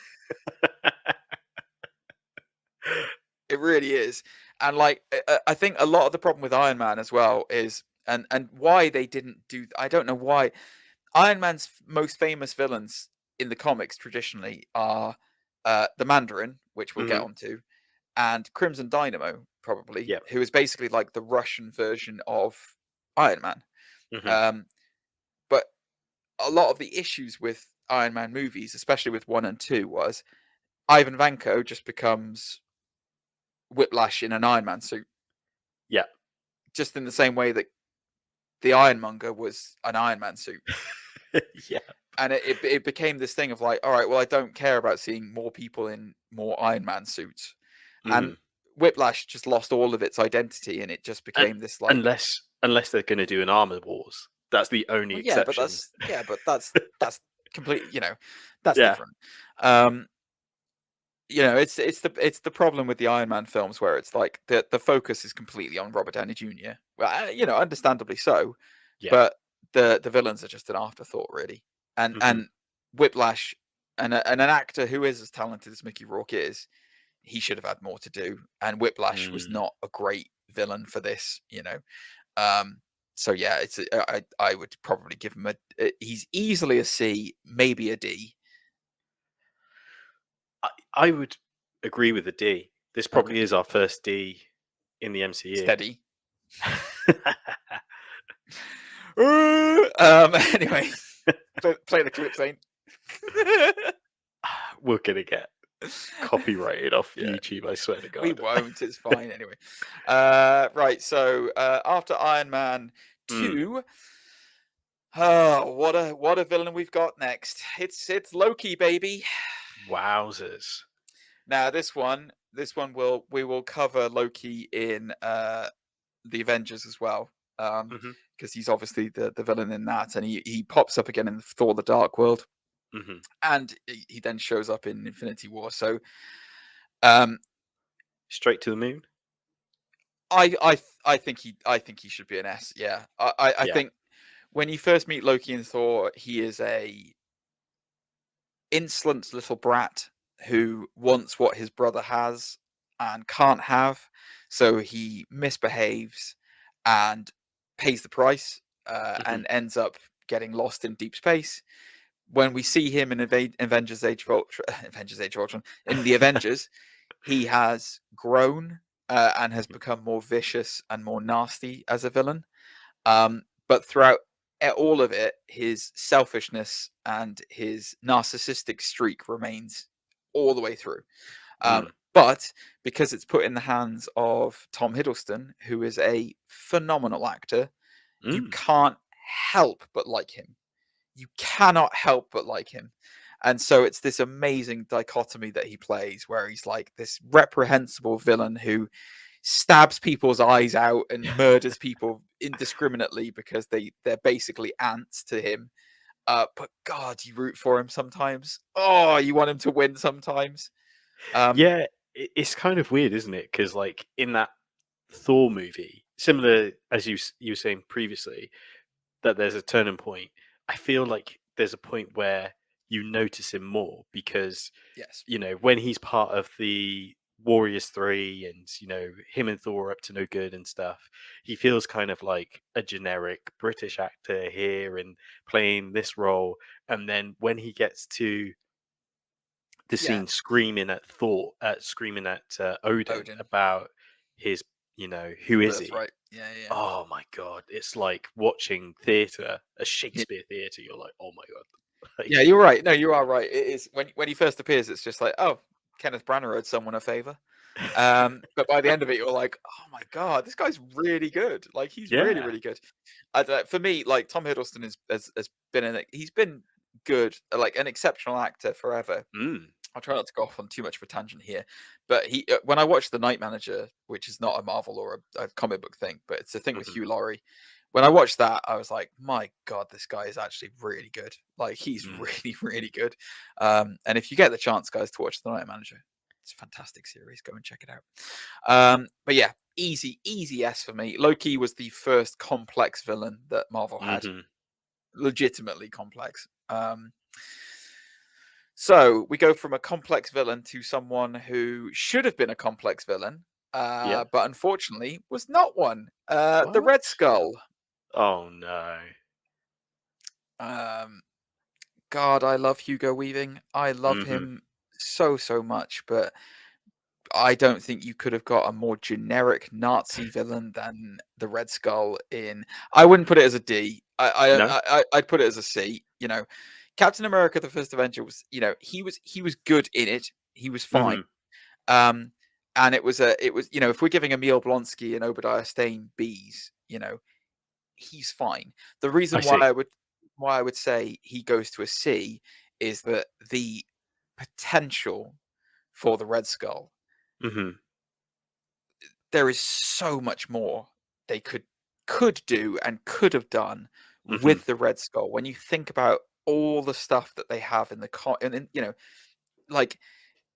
It really is. And like, I think a lot of the problem with Iron Man as well is, and why they didn't do, I don't know why. Iron Man's most famous villains in the comics traditionally are the Mandarin, which we'll get onto, and Crimson Dynamo, probably, who is basically like the Russian version of Iron Man. But a lot of the issues with Iron Man movies, especially with 1 and 2, was Ivan Vanko just becomes Whiplash in an Iron Man suit. Yeah. Just in the same way that the Ironmonger was an Iron Man suit. Yeah. And it became this thing of like, all right, well, I don't care about seeing more people in more Iron Man suits. And Whiplash just lost all of its identity, and it just became this like, unless they're going to do an Armor Wars, that's the only exception. But that's completely, that's different. It's the problem with the Iron Man films where it's like the focus is completely on Robert Downey Jr. Well, understandably so, but the villains are just an afterthought, really. And Whiplash, and an actor who is as talented as Mickey Rourke is, he should have had more to do. And Whiplash was not a great villain for this, So yeah, I would probably give him he's easily a C, maybe a D. I would agree with a D. This probably is our first D in the MCU. Steady. Anyway, play the clip, Zane. We're gonna get copyrighted off YouTube, I swear to God. We won't, it's fine anyway. Right, so after Iron Man 2, what a villain we've got next. It's Loki, baby. Wowzers. Now this one we will cover Loki in the Avengers as well. Because he's obviously the villain in that, and he pops up again in Thor: The Dark World, and he then shows up in Infinity War. So, straight to the moon. I think he should be an S. Yeah, I think when you first meet Loki in Thor, he is a insolent little brat who wants what his brother has and can't have, so he misbehaves and pays the price and ends up getting lost in deep space. When we see him in Avengers Age of Ultron, in the Avengers, he has grown and has become more vicious and more nasty as a villain. But throughout all of it, his selfishness and his narcissistic streak remains all the way through. But because it's put in the hands of Tom Hiddleston, who is a phenomenal actor, you can't help but like him. You cannot help but like him. And so it's this amazing dichotomy that he plays, where he's like this reprehensible villain who stabs people's eyes out and murders people indiscriminately because they're basically ants to him. But God, you root for him sometimes. Oh, you want him to win sometimes. Yeah, it's kind of weird, isn't it? Because like in that Thor movie, similar as you were saying previously, that there's a turning point. I feel like there's a point where you notice him more because, when he's part of the Warriors 3 and, him and Thor are up to no good and stuff, he feels kind of like a generic British actor here and playing this role. And then when he gets to the scene screaming at Odin about his, who is he? Right. Yeah. Oh my god, it's like watching theatre, a Shakespeare theatre. You're like, oh my god. Like, yeah, you're right. No, you are right. It is when he first appears, it's just like, oh, Kenneth Branagh owed someone a favor. But by the end of it, you're like, oh my god, this guy's really good. Like he's really, really good. For me, like Tom Hiddleston has been he's been good, like an exceptional actor forever. I'll try not to go off on too much of a tangent here, but he when I watched The Night Manager, which is not a Marvel or a comic book thing, but it's a thing with Hugh Laurie. When I watched that, I was like, my god, this guy is actually really good. Like he's really, really good. And if you get the chance, guys, to watch The Night Manager, it's a fantastic series. Go and check it out. But yeah, easy S for me. Loki was the first complex villain that Marvel had. Legitimately complex. So we go from a complex villain to someone who should have been a complex villain, but unfortunately was not one. The Red Skull. Oh no. God, I love Hugo Weaving. I love him so much, but I don't think you could have got a more generic Nazi villain than the Red Skull I wouldn't put it as a D. I'd put it as a C. Captain America: The First Avenger was, he was good in it. He was fine. And it was if we're giving Emil Blonsky and Obadiah Stane Bs, he's fine. The reason why I would say he goes to a C is that the potential for the Red Skull. There is so much more they could do and could have done with the Red Skull. When you think about all the stuff that they have in the like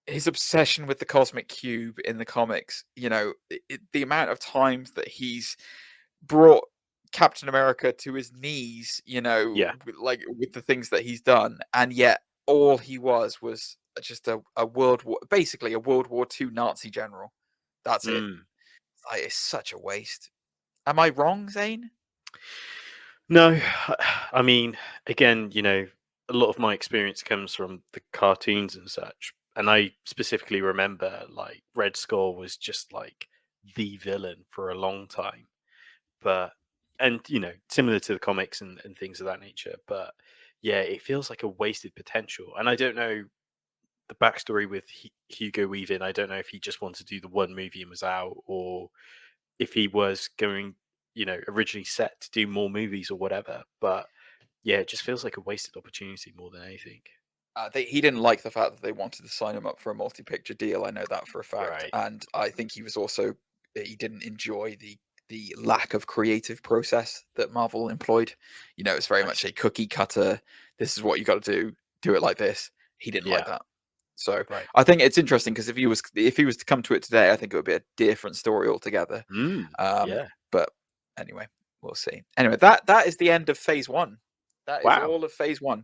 his obsession with the cosmic cube in the comics, the amount of times that he's brought Captain America to his knees, with the things that he's done, and yet all he was just a World War II Nazi general. That's it. It's such a waste. Am I wrong, Zane? No, I mean, again, a lot of my experience comes from the cartoons and such, and I specifically remember like Red Skull was just like the villain for a long time, and similar to the comics and things of that nature. But yeah, it feels like a wasted potential, and I don't know the backstory with Hugo Weaving. I don't know if he just wanted to do the one movie and was out, or if he was going, originally set to do more movies or whatever. But yeah, it just feels like a wasted opportunity more than anything. He didn't like the fact that they wanted to sign him up for a multi-picture deal. I know that for a fact. Right. And I think he didn't enjoy the lack of creative process that Marvel employed. It's very much a cookie cutter. This is what you got to do it like this. He didn't like that. So I think it's interesting because if he was to come to it today, I think it would be a different story altogether. But anyway, we'll see. Anyway, that is the end of phase 1. That is all of phase 1.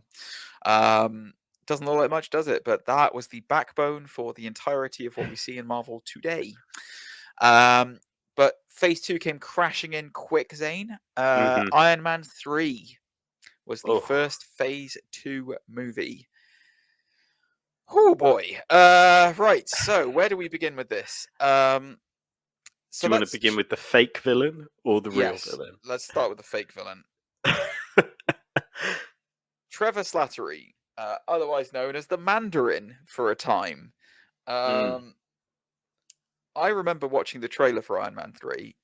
Doesn't look like much, does it? But that was the backbone for the entirety of what we see in Marvel today. But phase 2 came crashing in quick, Zane. Iron Man 3 was the first phase 2 movie. Oh boy. Right. So where do we begin with this? Do you want to begin with the fake villain or the real villain? Let's start with the fake villain. Trevor Slattery, otherwise known as the Mandarin for a time. I remember watching the trailer for Iron Man 3,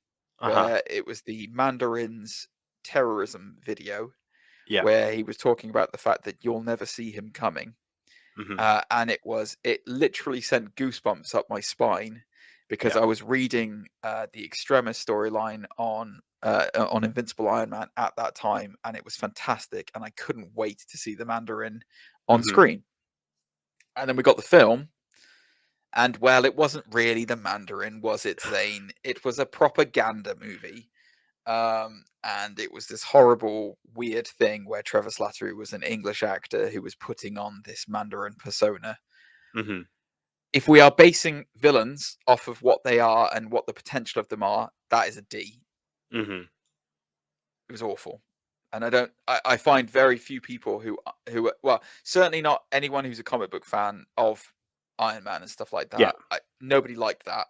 where it was the Mandarin's terrorism video, where he was talking about the fact that you'll never see him coming. And it literally sent goosebumps up my spine because I was reading the Extremis storyline on Invincible Iron Man at that time, and it was fantastic, and I couldn't wait to see the Mandarin on screen. And then we got the film, and well, it wasn't really the Mandarin, was it, Zane? It was a propaganda movie. And it was this horrible, weird thing where Trevor Slattery was an English actor who was putting on this Mandarin persona. If we are basing villains off of what they are and what the potential of them are, that is a D. It was awful. And I find very few people who well, certainly not anyone who's a comic book fan of Iron Man and stuff like that. Yeah. Nobody liked that.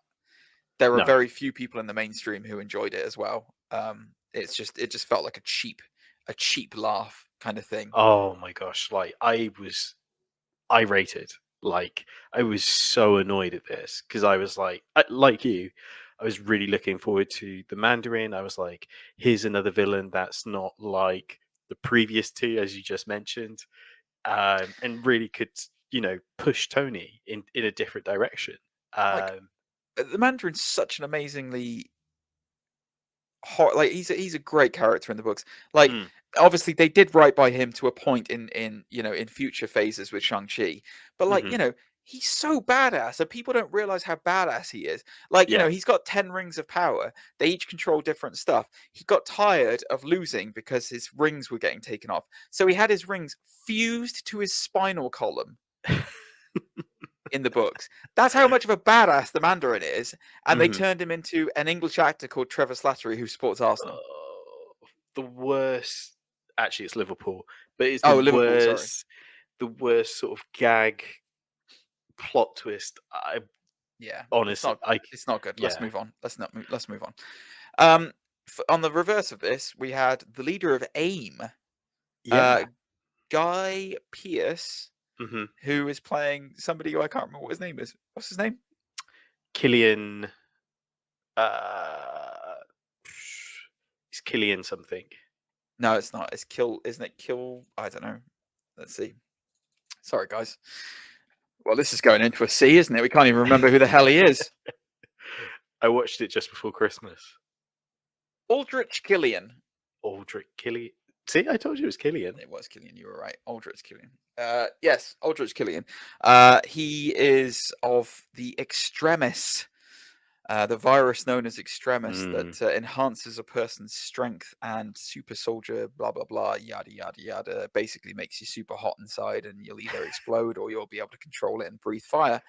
There were No. very few people in the mainstream who enjoyed it as well. It just felt like a cheap laugh kind of thing. Oh my gosh! Like I was irated. Like I was so annoyed at this because I was like you, I was really looking forward to the Mandarin. I was like, here's another villain that's not like the previous two, as you just mentioned, and really could push Tony in a different direction. The Mandarin's such an amazingly hot, like he's a great character in the books. Like obviously they did write by him to a point in future phases with Shang-Chi, but like he's so badass and people don't realize how badass he is. Like he's got 10 rings of power. They each control different stuff. He got tired of losing because his rings were getting taken off, so he had his rings fused to his spinal column. In the books, that's how much of a badass the Mandarin is, and they turned him into an English actor called Trevor Slattery who supports Arsenal. The worst, actually, it's Liverpool, but it's the worst sort of gag plot twist. Honestly, it's not good. Yeah. Let's move on. Let's move on. On the reverse of this, we had the leader of AIM, Guy Pearce. Who is playing somebody who I can't remember what his name is. What's his name? Killian. It's Killian something. No, it's not. It's Kill. Isn't it Kill? I don't know. Let's see. Sorry, guys. Well, this is going into a C, isn't it? We can't even remember who the hell he is. I watched it just before Christmas. Aldrich Killian. Aldrich Killian. See, I told you it was Killian. It was Killian. You were right. Aldrich Killian. Yes, Aldrich Killian. He is of the Extremis, the virus known as Extremis that enhances a person's strength and super soldier, blah, blah, blah, yada, yada, yada. Basically makes you super hot inside and you'll either explode or you'll be able to control it and breathe fire.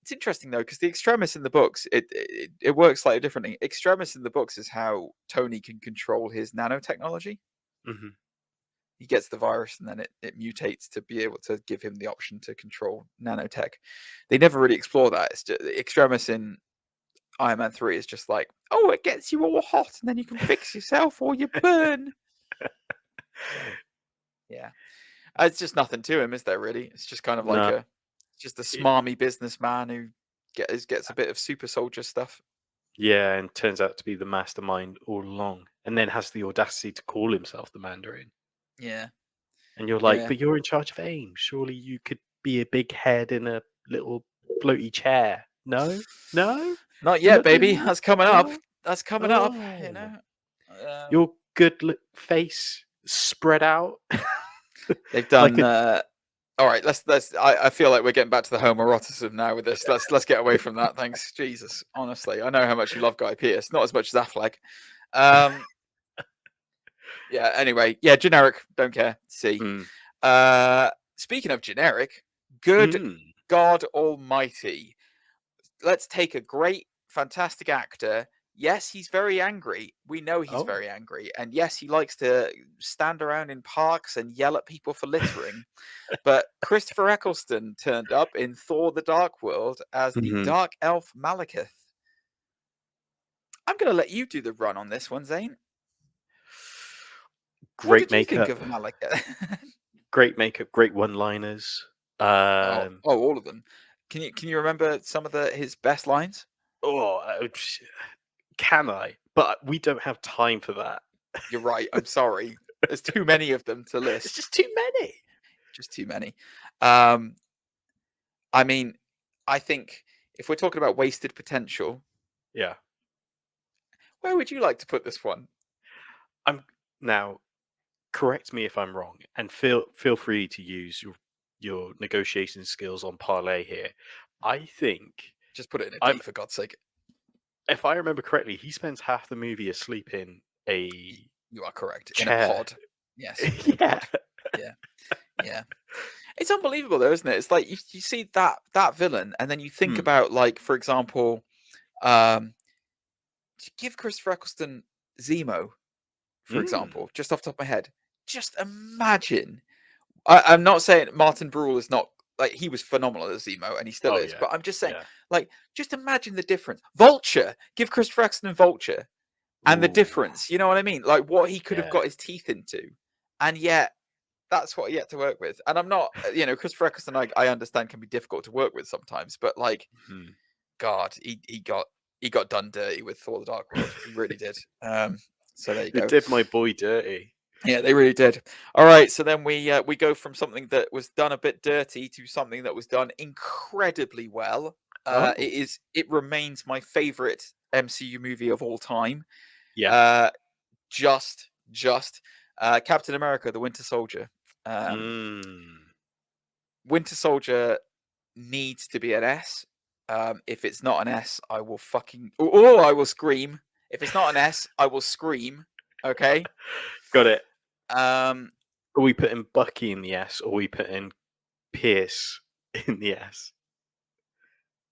It's interesting, though, because the Extremis in the books, it works slightly differently. Extremis in the books is how Tony can control his nanotechnology. He gets the virus and then it mutates to be able to give him the option to control nanotech. They never really explore that. It's just, Extremis in Iron Man 3 is just like, oh, it gets you all hot and then you can fix yourself or you burn. Yeah. It's just nothing to him, is there, really? It's just kind of like a smarmy businessman who gets a bit of super soldier stuff. Yeah, and turns out to be the mastermind all along, and then has the audacity to call himself the Mandarin. Yeah. And you're like, but you're in charge of AIM. Surely you could be a big head in a little floaty chair. No? Not yet, baby. That's coming up. That's coming up. You know, your good face spread out. They've done. All right, let's. I feel like we're getting back to the homoeroticism now with this. Let's get away from that. Thanks, Jesus. Honestly, I know how much you love Guy Pearce. Not as much as Affleck. Yeah. Anyway, generic. Don't care. See. Speaking of generic, good God Almighty. Let's take a great, fantastic actor. Yes, he's very angry. We know he's very angry. And yes, he likes to stand around in parks and yell at people for littering. But Christopher Eccleston turned up in Thor: The Dark World as the Dark Elf Malekith. I'm going to let you do the run on this one, Zane. Great makeup. What did you think of Malekith? Great makeup, great one-liners. All of them. Can you remember some of his best lines? Can I? But we don't have time for that. You're right. I'm sorry. There's too many of them to list. It's just too many. Just too many. I mean, I think if we're talking about wasted potential, where would you like to put this one? Now, correct me if I'm wrong, and feel free to use your negotiation skills on parlay here. I think just put it in a D for God's sake. If I remember correctly, he spends half the movie asleep in a. You are correct. Chair. In a pod. Yes. Yeah. It's unbelievable, though, isn't it? It's like you see that villain, and then you think about, like, for example, give Christopher Eccleston Zemo, for example, just off the top of my head. Just imagine. I'm not saying Martin Brule is not like he was phenomenal as Zemo, and he still is. yeah. But I'm just saying, Yeah. like, just imagine the difference. Vulture, give Christopher Eccleston Vulture, and the Ooh, difference. You know what I mean? Like what he could have yeah. got his teeth into, and yet that's what he had to work with. And I'm not, Christopher Eccleston, I understand can be difficult to work with sometimes, but like, God, he got done dirty with Thor: The Dark World. He really did. So there you go. It did my boy dirty. Yeah, they really did. All right, so then we go from something that was done a bit dirty to something that was done incredibly well. It remains my favorite MCU movie of all time. Yeah. Just Captain America: The Winter Soldier. Winter Soldier needs to be an S. If it's not an S, I will I will scream. If it's not an S, I will scream. Okay. Got it. Are we putting Bucky in the S, or are we putting Pierce in the S?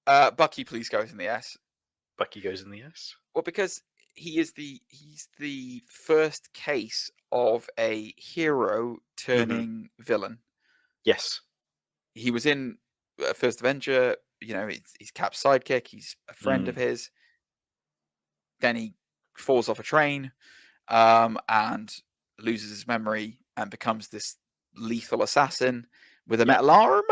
Bucky, please, goes in the S. Bucky goes in the S. Well, because he's the first case of a hero turning villain. Yes. He was in First Avenger. He's Cap's sidekick. He's a friend of his. Then he falls off a train, and loses his memory and becomes this lethal assassin with a metal arm.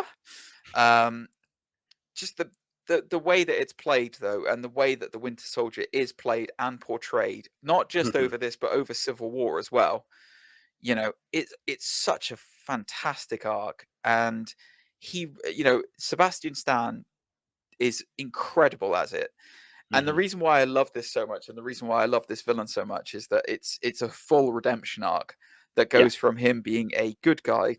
Just the way that it's played, though, and the way that the Winter Soldier is played and portrayed, not just over this, but over Civil War as well. It's such a fantastic arc, and Sebastian Stan is incredible as it. And the reason why I love this so much, and the reason why I love this villain so much, is that it's a full redemption arc that goes from him being a good guy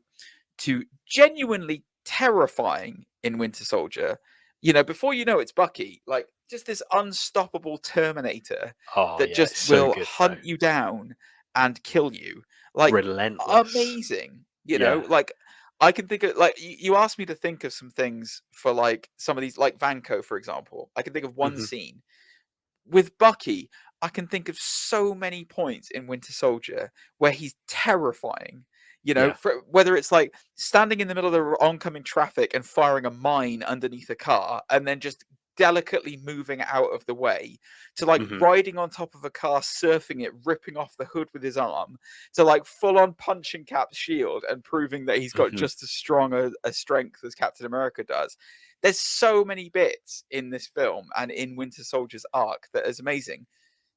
to genuinely terrifying in Winter Soldier. Before it's Bucky, like just this unstoppable Terminator that just will hunt you down and kill you. Like relentless. Amazing. Like I can think of, like, you asked me to think of some things for, like, some of these, like Vanko, for example. I can think of one scene. With Bucky, I can think of so many points in Winter Soldier where he's terrifying. Whether it's like standing in the middle of the oncoming traffic and firing a mine underneath a car and then just delicately moving out of the way, to like riding on top of a car, surfing it, ripping off the hood with his arm, to like full on punching Cap's shield and proving that he's got just as strong a strength as Captain America does. There's so many bits in this film and in Winter Soldier's arc that is amazing.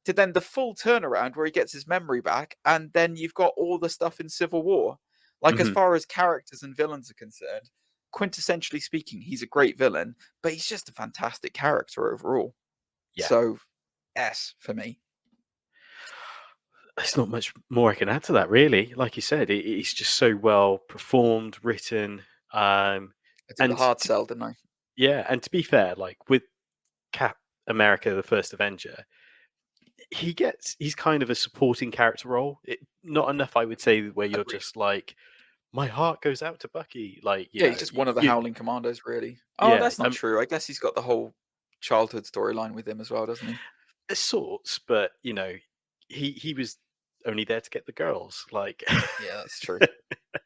To then the full turnaround where he gets his memory back, and then you've got all the stuff in Civil War. Like, as far as characters and villains are concerned, quintessentially speaking, he's a great villain, but he's just a fantastic character overall. Yeah. So, S for me. There's not much more I can add to that, really. Like you said, it's just so well performed, written. I did the hard sell, didn't I? Yeah, and to be fair, like with Cap America, the First Avenger, he's kind of a supporting character role. Not enough, I would say, where you're just like, my heart goes out to Bucky. Like, he's just one of the Howling Commandos, really. Oh, that's not true. I guess he's got the whole childhood storyline with him as well, doesn't he? Sorts, but he was only there to get the girls. Like, yeah, that's true.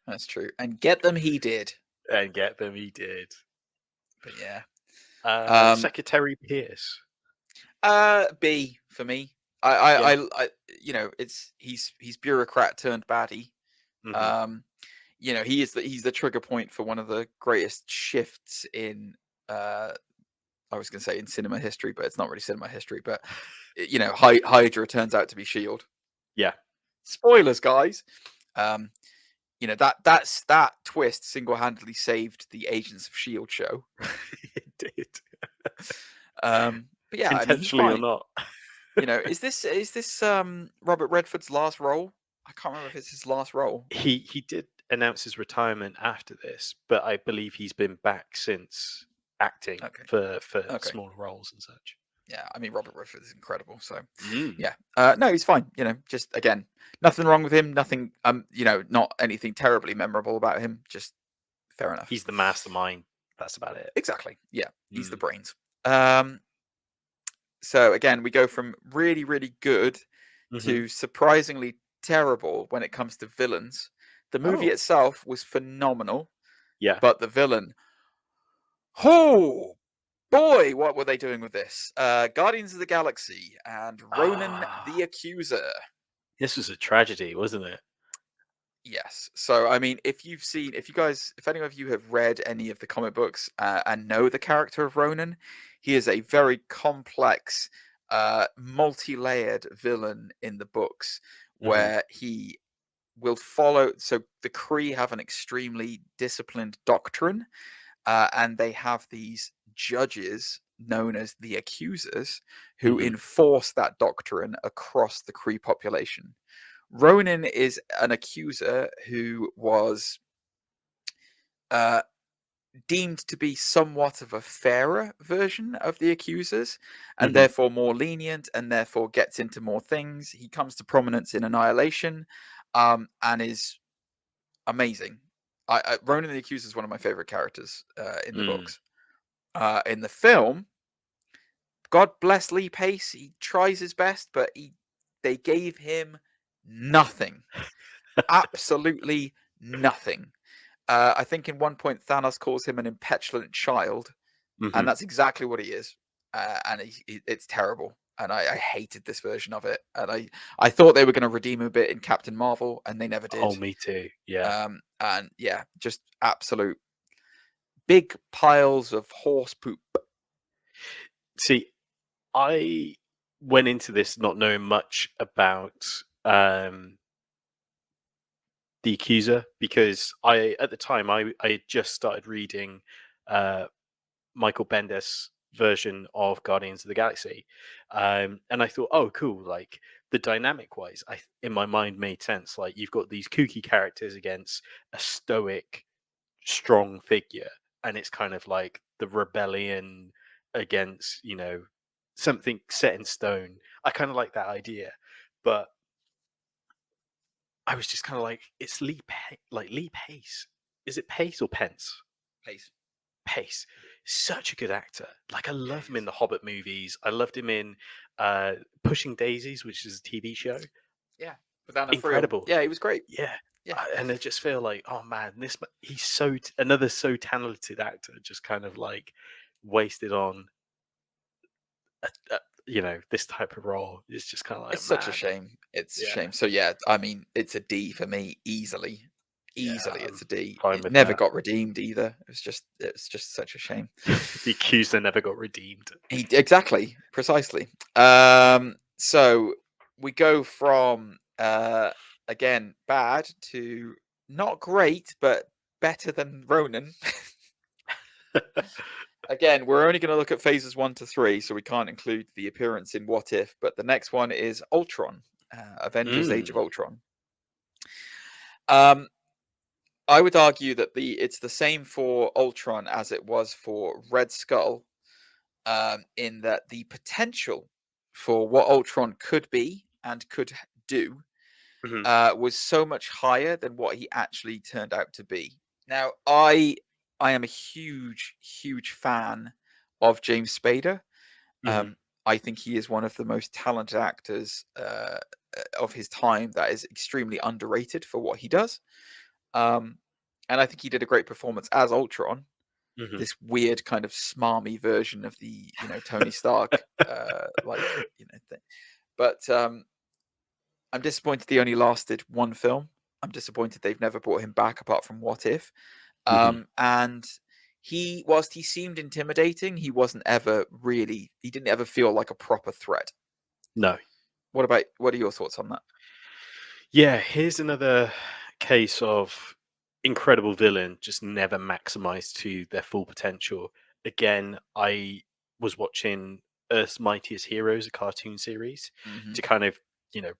That's true. And get them, he did. And get them, he did. But yeah, Secretary Pierce. B for me. I he's bureaucrat turned baddie. He's the trigger point for one of the greatest shifts in I was going to say in cinema history, but it's not really cinema history. But Hydra turns out to be S.H.I.E.L.D. Yeah. Spoilers, guys. That twist single-handedly saved the Agents of S.H.I.E.L.D. show. It did. But yeah, intentionally or not. Is this Robert Redford's last role? I can't remember if it's his last role. He did announce his retirement after this, but I believe he's been back since acting for smaller roles and such. Yeah, I mean, Robert Redford is incredible. So yeah, no, he's fine. Just again, nothing wrong with him. Nothing, not anything terribly memorable about him. Just fair enough. He's the mastermind. That's about it. Exactly. Yeah, he's the brains. So again, we go from really, really good to surprisingly terrible when it comes to villains. The movie itself was phenomenal. Yeah. But the villain, Oh boy, what were they doing with this? Guardians of the Galaxy and Ronan the Accuser. This was a tragedy, wasn't it? Yes. So, I mean, if any of you have read any of the comic books and know the character of Ronan, he is a very complex, multi-layered villain in the books where he will follow. So, the Kree have an extremely disciplined doctrine, and they have these judges known as the Accusers who enforce that doctrine across the Kree population. Ronan is an accuser who was deemed to be somewhat of a fairer version of the accusers, and therefore more lenient, and therefore gets into more things. He comes to prominence in Annihilation, and is amazing. Ronan the Accuser is one of my favorite characters in the books. In the film, God bless Lee Pace. He tries his best, but they gave him nothing. Absolutely nothing. I think in one point Thanos calls him an impetulant child, and that's exactly what he is. And it's terrible. And I hated this version of it. And I thought they were going to redeem him a bit in Captain Marvel, and they never did. Oh, me too. Yeah. And yeah, just absolute big piles of horse poop. See, I went into this not knowing much about the Accuser, because at the time I had just started reading Michael Bendis' version of Guardians of the Galaxy, and I thought, oh, cool, like the dynamic wise, in my mind made sense. Like, you've got these kooky characters against a stoic, strong figure, and it's kind of like the rebellion against, something set in stone. I kind of like that idea, but I was just kind of like, it's Lee Pace. Is it Pace or Pence? Pace. Such a good actor. Like, I love him in the Hobbit movies. I loved him in Pushing Daisies, which is a TV show. Yeah. Incredible. Yeah, he was great. Yeah. And I just feel like, oh man, he's another so talented actor, just kind of like wasted on this type of role. It's just kind of like, it's such a shame. It's a shame. So yeah, I mean, it's a D for me easily. It's a D. It never got redeemed either. It's just such a shame. The Accuser never got redeemed. Exactly, precisely. So we go from again bad to not great, but better than Ronan. Again, we're only going to look at phases 1 to 3, so we can't include the appearance in What If. But the next one is Ultron, Avengers: Age of Ultron. I would argue that it's the same for Ultron as it was for Red Skull, in that the potential for what Ultron could be and could do was so much higher than what he actually turned out to be. Now, I am a huge, huge fan of James Spader. I think he is one of the most talented actors of his time that is extremely underrated for what he does. And I think he did a great performance as Ultron, this weird kind of smarmy version of the Tony Stark thing. But I'm disappointed he only lasted one film. I'm disappointed they've never brought him back apart from What If. And whilst he seemed intimidating, he didn't ever feel like a proper threat. No. What are your thoughts on that? Yeah, here's another case of incredible villain just never maximized to their full potential. Again, I was watching Earth's Mightiest Heroes, a cartoon series, to kind of,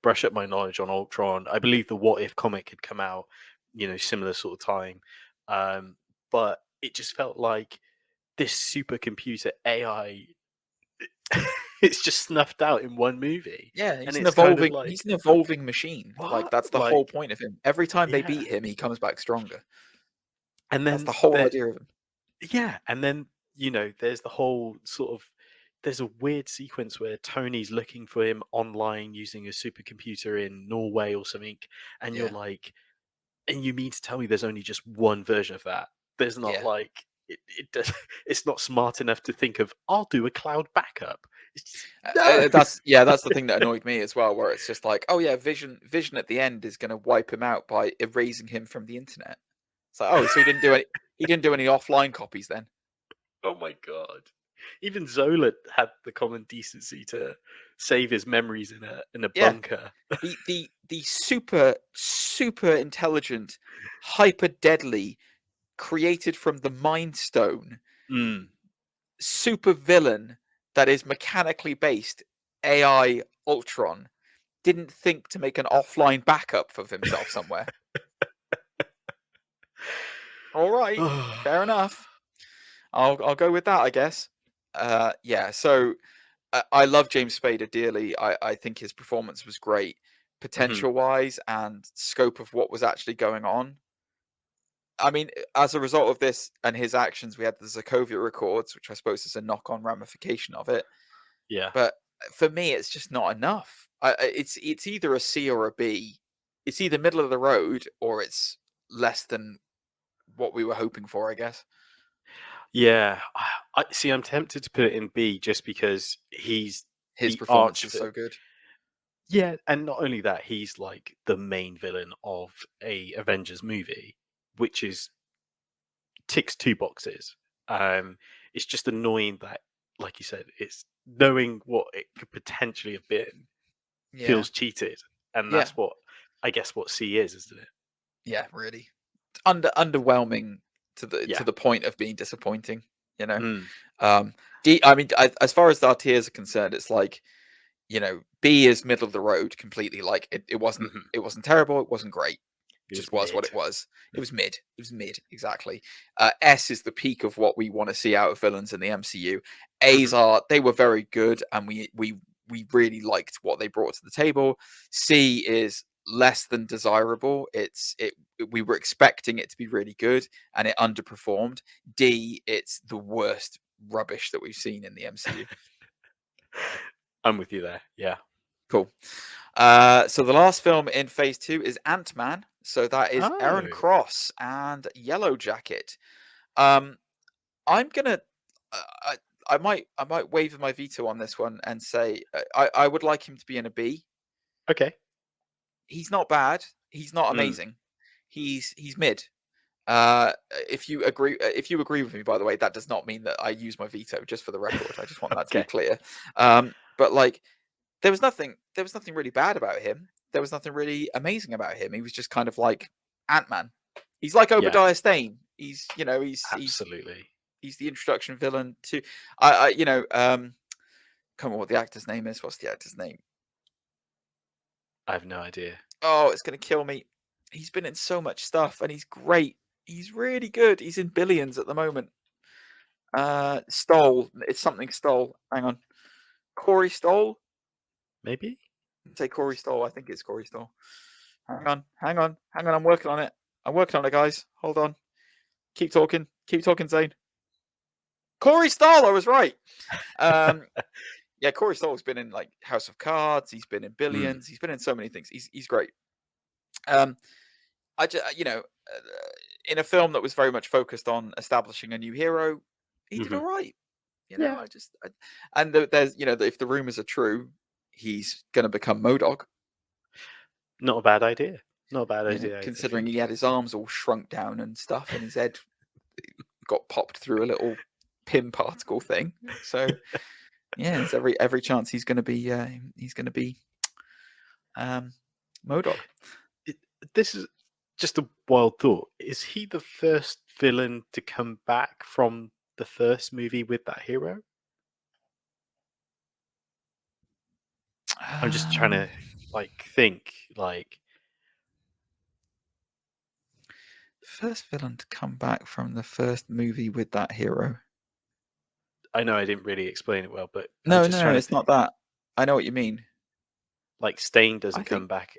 brush up my knowledge on Ultron. I believe the What If comic had come out, similar sort of time. But it just felt like this supercomputer AI it's just snuffed out in one movie. Yeah, he's an evolving he's an evolving machine. What? Like, that's the whole point of him. Every time they beat him, he comes back stronger. And then that's the whole idea of him. Yeah, and then there's the whole sort of there's a weird sequence where Tony's looking for him online using a supercomputer in Norway or something, and you're like, and you mean to tell me there's only just one version of that? There's not like it does. It's not smart enough to think of, I'll do a cloud backup. It's just, no. That's the thing that annoyed me as well, where it's just like, oh yeah, Vision at the end is going to wipe him out by erasing him from the internet. It's like, oh, so he didn't do any offline copies then. Oh my god! Even Zola had the common decency to save his memories in a bunker. The super intelligent, hyper deadly, created from the Mind Stone, super villain that is mechanically based AI Ultron didn't think to make an offline backup of himself somewhere. All right, fair enough. I'll go with that, I guess. So I love James Spader dearly. I think his performance was great, potential-wise and scope of what was actually going on. I mean, as a result of this and his actions, we had the Sokovia Records, which I suppose is a knock-on ramification of it. Yeah. But for me, it's just not enough. It's either a C or a B. It's either middle of the road or it's less than what we were hoping for, I guess. Yeah, I see. I'm tempted to put it in B just because his performance is so good. Yeah, and not only that, he's like the main villain of a Avengers movie, which is ticks 2 boxes. It's just annoying that, like you said, it's knowing what it could potentially have been feels cheated, and that's what I guess what C is, isn't it? Yeah, really underwhelming to the point of being disappointing. You know, I mean, as far as our tiers are concerned, it's like, you know, B is middle of the road completely. Like it wasn't it wasn't terrible, it wasn't great. It just was what it was. It was mid. It was mid, exactly. S is the peak of what we want to see out of villains in the MCU. A's they were very good, and we really liked what they brought to the table. C is less than desirable. We were expecting it to be really good, and it underperformed. D, it's the worst rubbish that we've seen in the MCU. I'm with you there. Yeah. Cool. So the last film in phase 2 is Ant-Man. So that is Aaron Cross and Yellow Jacket. I'm gonna I might waive my veto on this one and say I would like him to be in a B. Okay. He's not bad. He's not amazing. He's mid. If you agree with me, by the way, that does not mean that I use my veto, just for the record. I just want that to be clear. But like, there was nothing really bad about him. There was nothing really amazing about him. He was just kind of like Ant-Man. He's like Obadiah Stane. He's absolutely. He's the introduction villain to come on, what the actor's name is. What's the actor's name? I have no idea. Oh, it's gonna kill me. He's been in so much stuff and he's great. He's really good. He's in Billions at the moment. Stoll. It's something Stoll. Hang on. Corey Stoll? Maybe? Say Corey Stoll. I think it's Corey Stoll. Hang on. I'm working on it, guys. Hold on. Keep talking, Zane. Corey Stoll, I was right. Yeah, Corey Stoll's been in like House of Cards. He's been in Billions. He's been in so many things. He's great. I just, in a film that was very much focused on establishing a new hero, he did all right. There's, if the rumors are true, he's going to become MODOK. Not a bad idea. Not a bad idea. Considering he had his arms all shrunk down and stuff, and his head got popped through a little pin particle thing. So yeah, there's every chance he's going to be MODOK. This is just a wild thought. Is he the first villain to come back from the first movie with that hero? I'm just trying to think first villain to come back from the first movie with that hero. I know I didn't really explain it well, but no, it's not that. I know what you mean. Like Stane doesn't come back.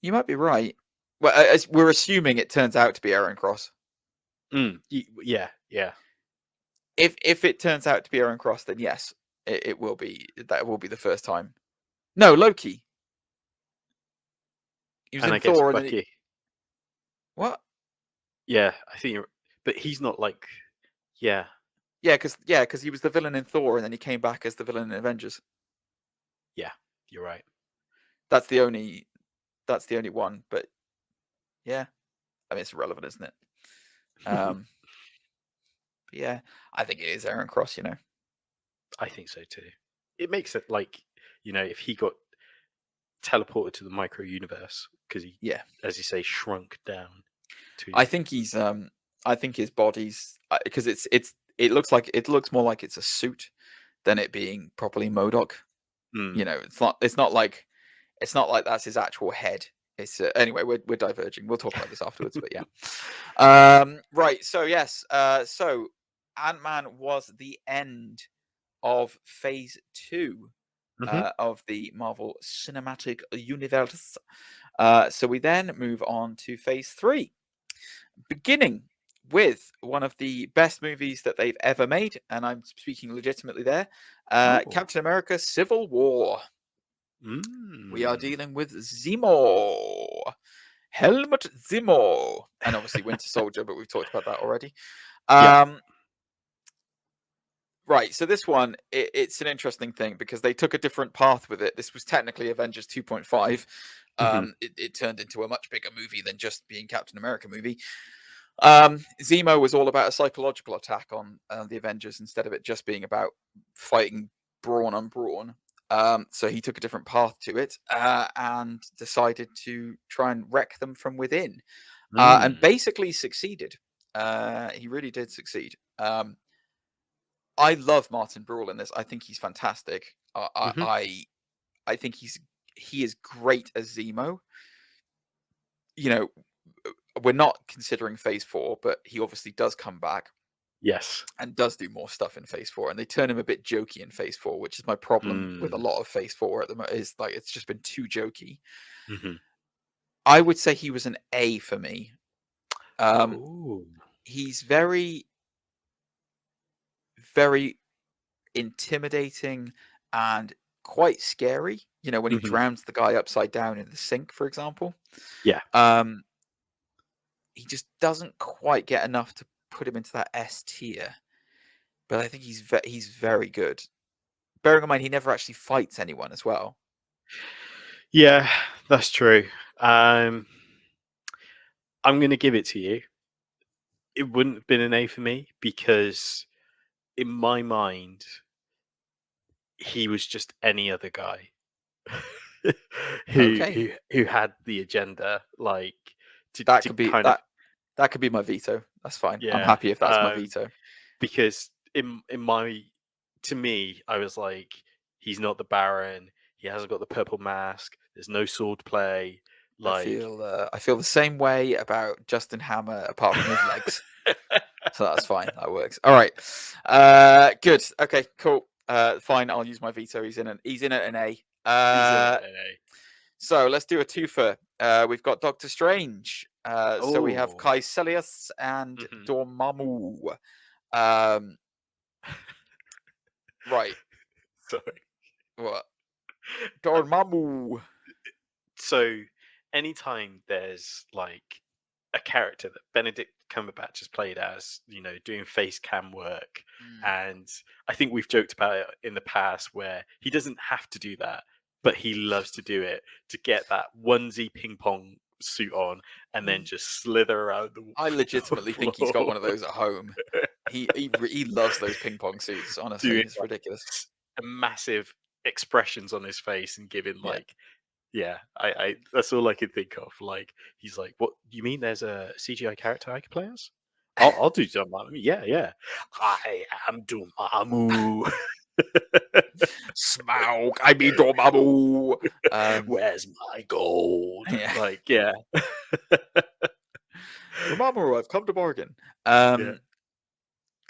You might be right. Well, as we're assuming it turns out to be Aaron Cross. Yeah. If it turns out to be Aaron Cross, then yes, it will be. That will be the first time. No, Loki. He was in Thor. Bucky. What? Yeah, I think but he's not like, yeah, because he was the villain in Thor, and then he came back as the villain in Avengers. yeah, you're right. That's the only one. But yeah, I mean, it's irrelevant, isn't it? But yeah, I think it is Aaron Cross. I think so too. It makes it like, if he got teleported to the micro universe because he, as you say, shrunk down to. I think he's. I think his body's because it looks more like it's a suit than it being properly MODOK. It's not like that's his actual head. It's anyway. We're diverging. We'll talk about this afterwards. But yeah. Right. So yes. So Ant-Man was the end of Phase 2 of the Marvel Cinematic Universe. So we then move on to Phase 3, beginning with one of the best movies that they've ever made, and I'm speaking legitimately there. Captain America: Civil War. We are dealing with Zemo, Helmut Zemo, and obviously Winter Soldier, but we've talked about that already. Right, so this one, it's an interesting thing because they took a different path with it. This was technically Avengers 2.5. It turned into a much bigger movie than just being Captain America movie. Zemo was all about a psychological attack on the Avengers instead of it just being about fighting brawn on brawn. So he took a different path to it and decided to try and wreck them from within, and basically succeeded. He really did succeed. I love Martin Brühl in this. I think he's fantastic. I think he is great as Zemo. We're not considering Phase 4, but he obviously does come back. Yes. And does do more stuff in Phase 4. And they turn him a bit jokey in Phase 4, which is my problem with a lot of Phase 4 at the moment. Is like it's just been too jokey. I would say he was an A for me. He's very, very intimidating and quite scary. When he drowns the guy upside down in the sink, for example. Yeah. He just doesn't quite get enough to put him into that S tier, but I think he's very good. Bearing in mind he never actually fights anyone as well. Yeah, that's true. I'm going to give it to you. It wouldn't have been an A for me because in my mind he was just any other guy who had the agenda, like that could be my veto. That's fine. I'm happy if that's my veto. Because to me, I was like, he's not the Baron. He hasn't got the purple mask. There's no sword play. Like I feel the same way about Justin Hammer, apart from his legs. So that's fine. That works. All right. Good. Okay. Cool. Fine. I'll use my veto. He's in at an A. So let's do a twofer. We've got Doctor Strange. So we have Kaecilius and Dormammu. Right. Sorry. What? Dormammu. So anytime there's like a character that Benedict Cumberbatch has played as, doing face cam work, and I think we've joked about it in the past where he doesn't have to do that, but he loves to do it to get that onesie ping pong suit on and then just slither around the I legitimately think he's got one of those at home. He loves those ping pong suits. Honestly, it's ridiculous. Massive expressions on his face and giving I that's all I could think of. Like he's like, "What you mean? There's a CGI character I could play as? I'll do Dormammu. Yeah. I am Dormammu. Smaug. I mean Dormammu. Where's my gold? Yeah. Dormammu, I've come to bargain.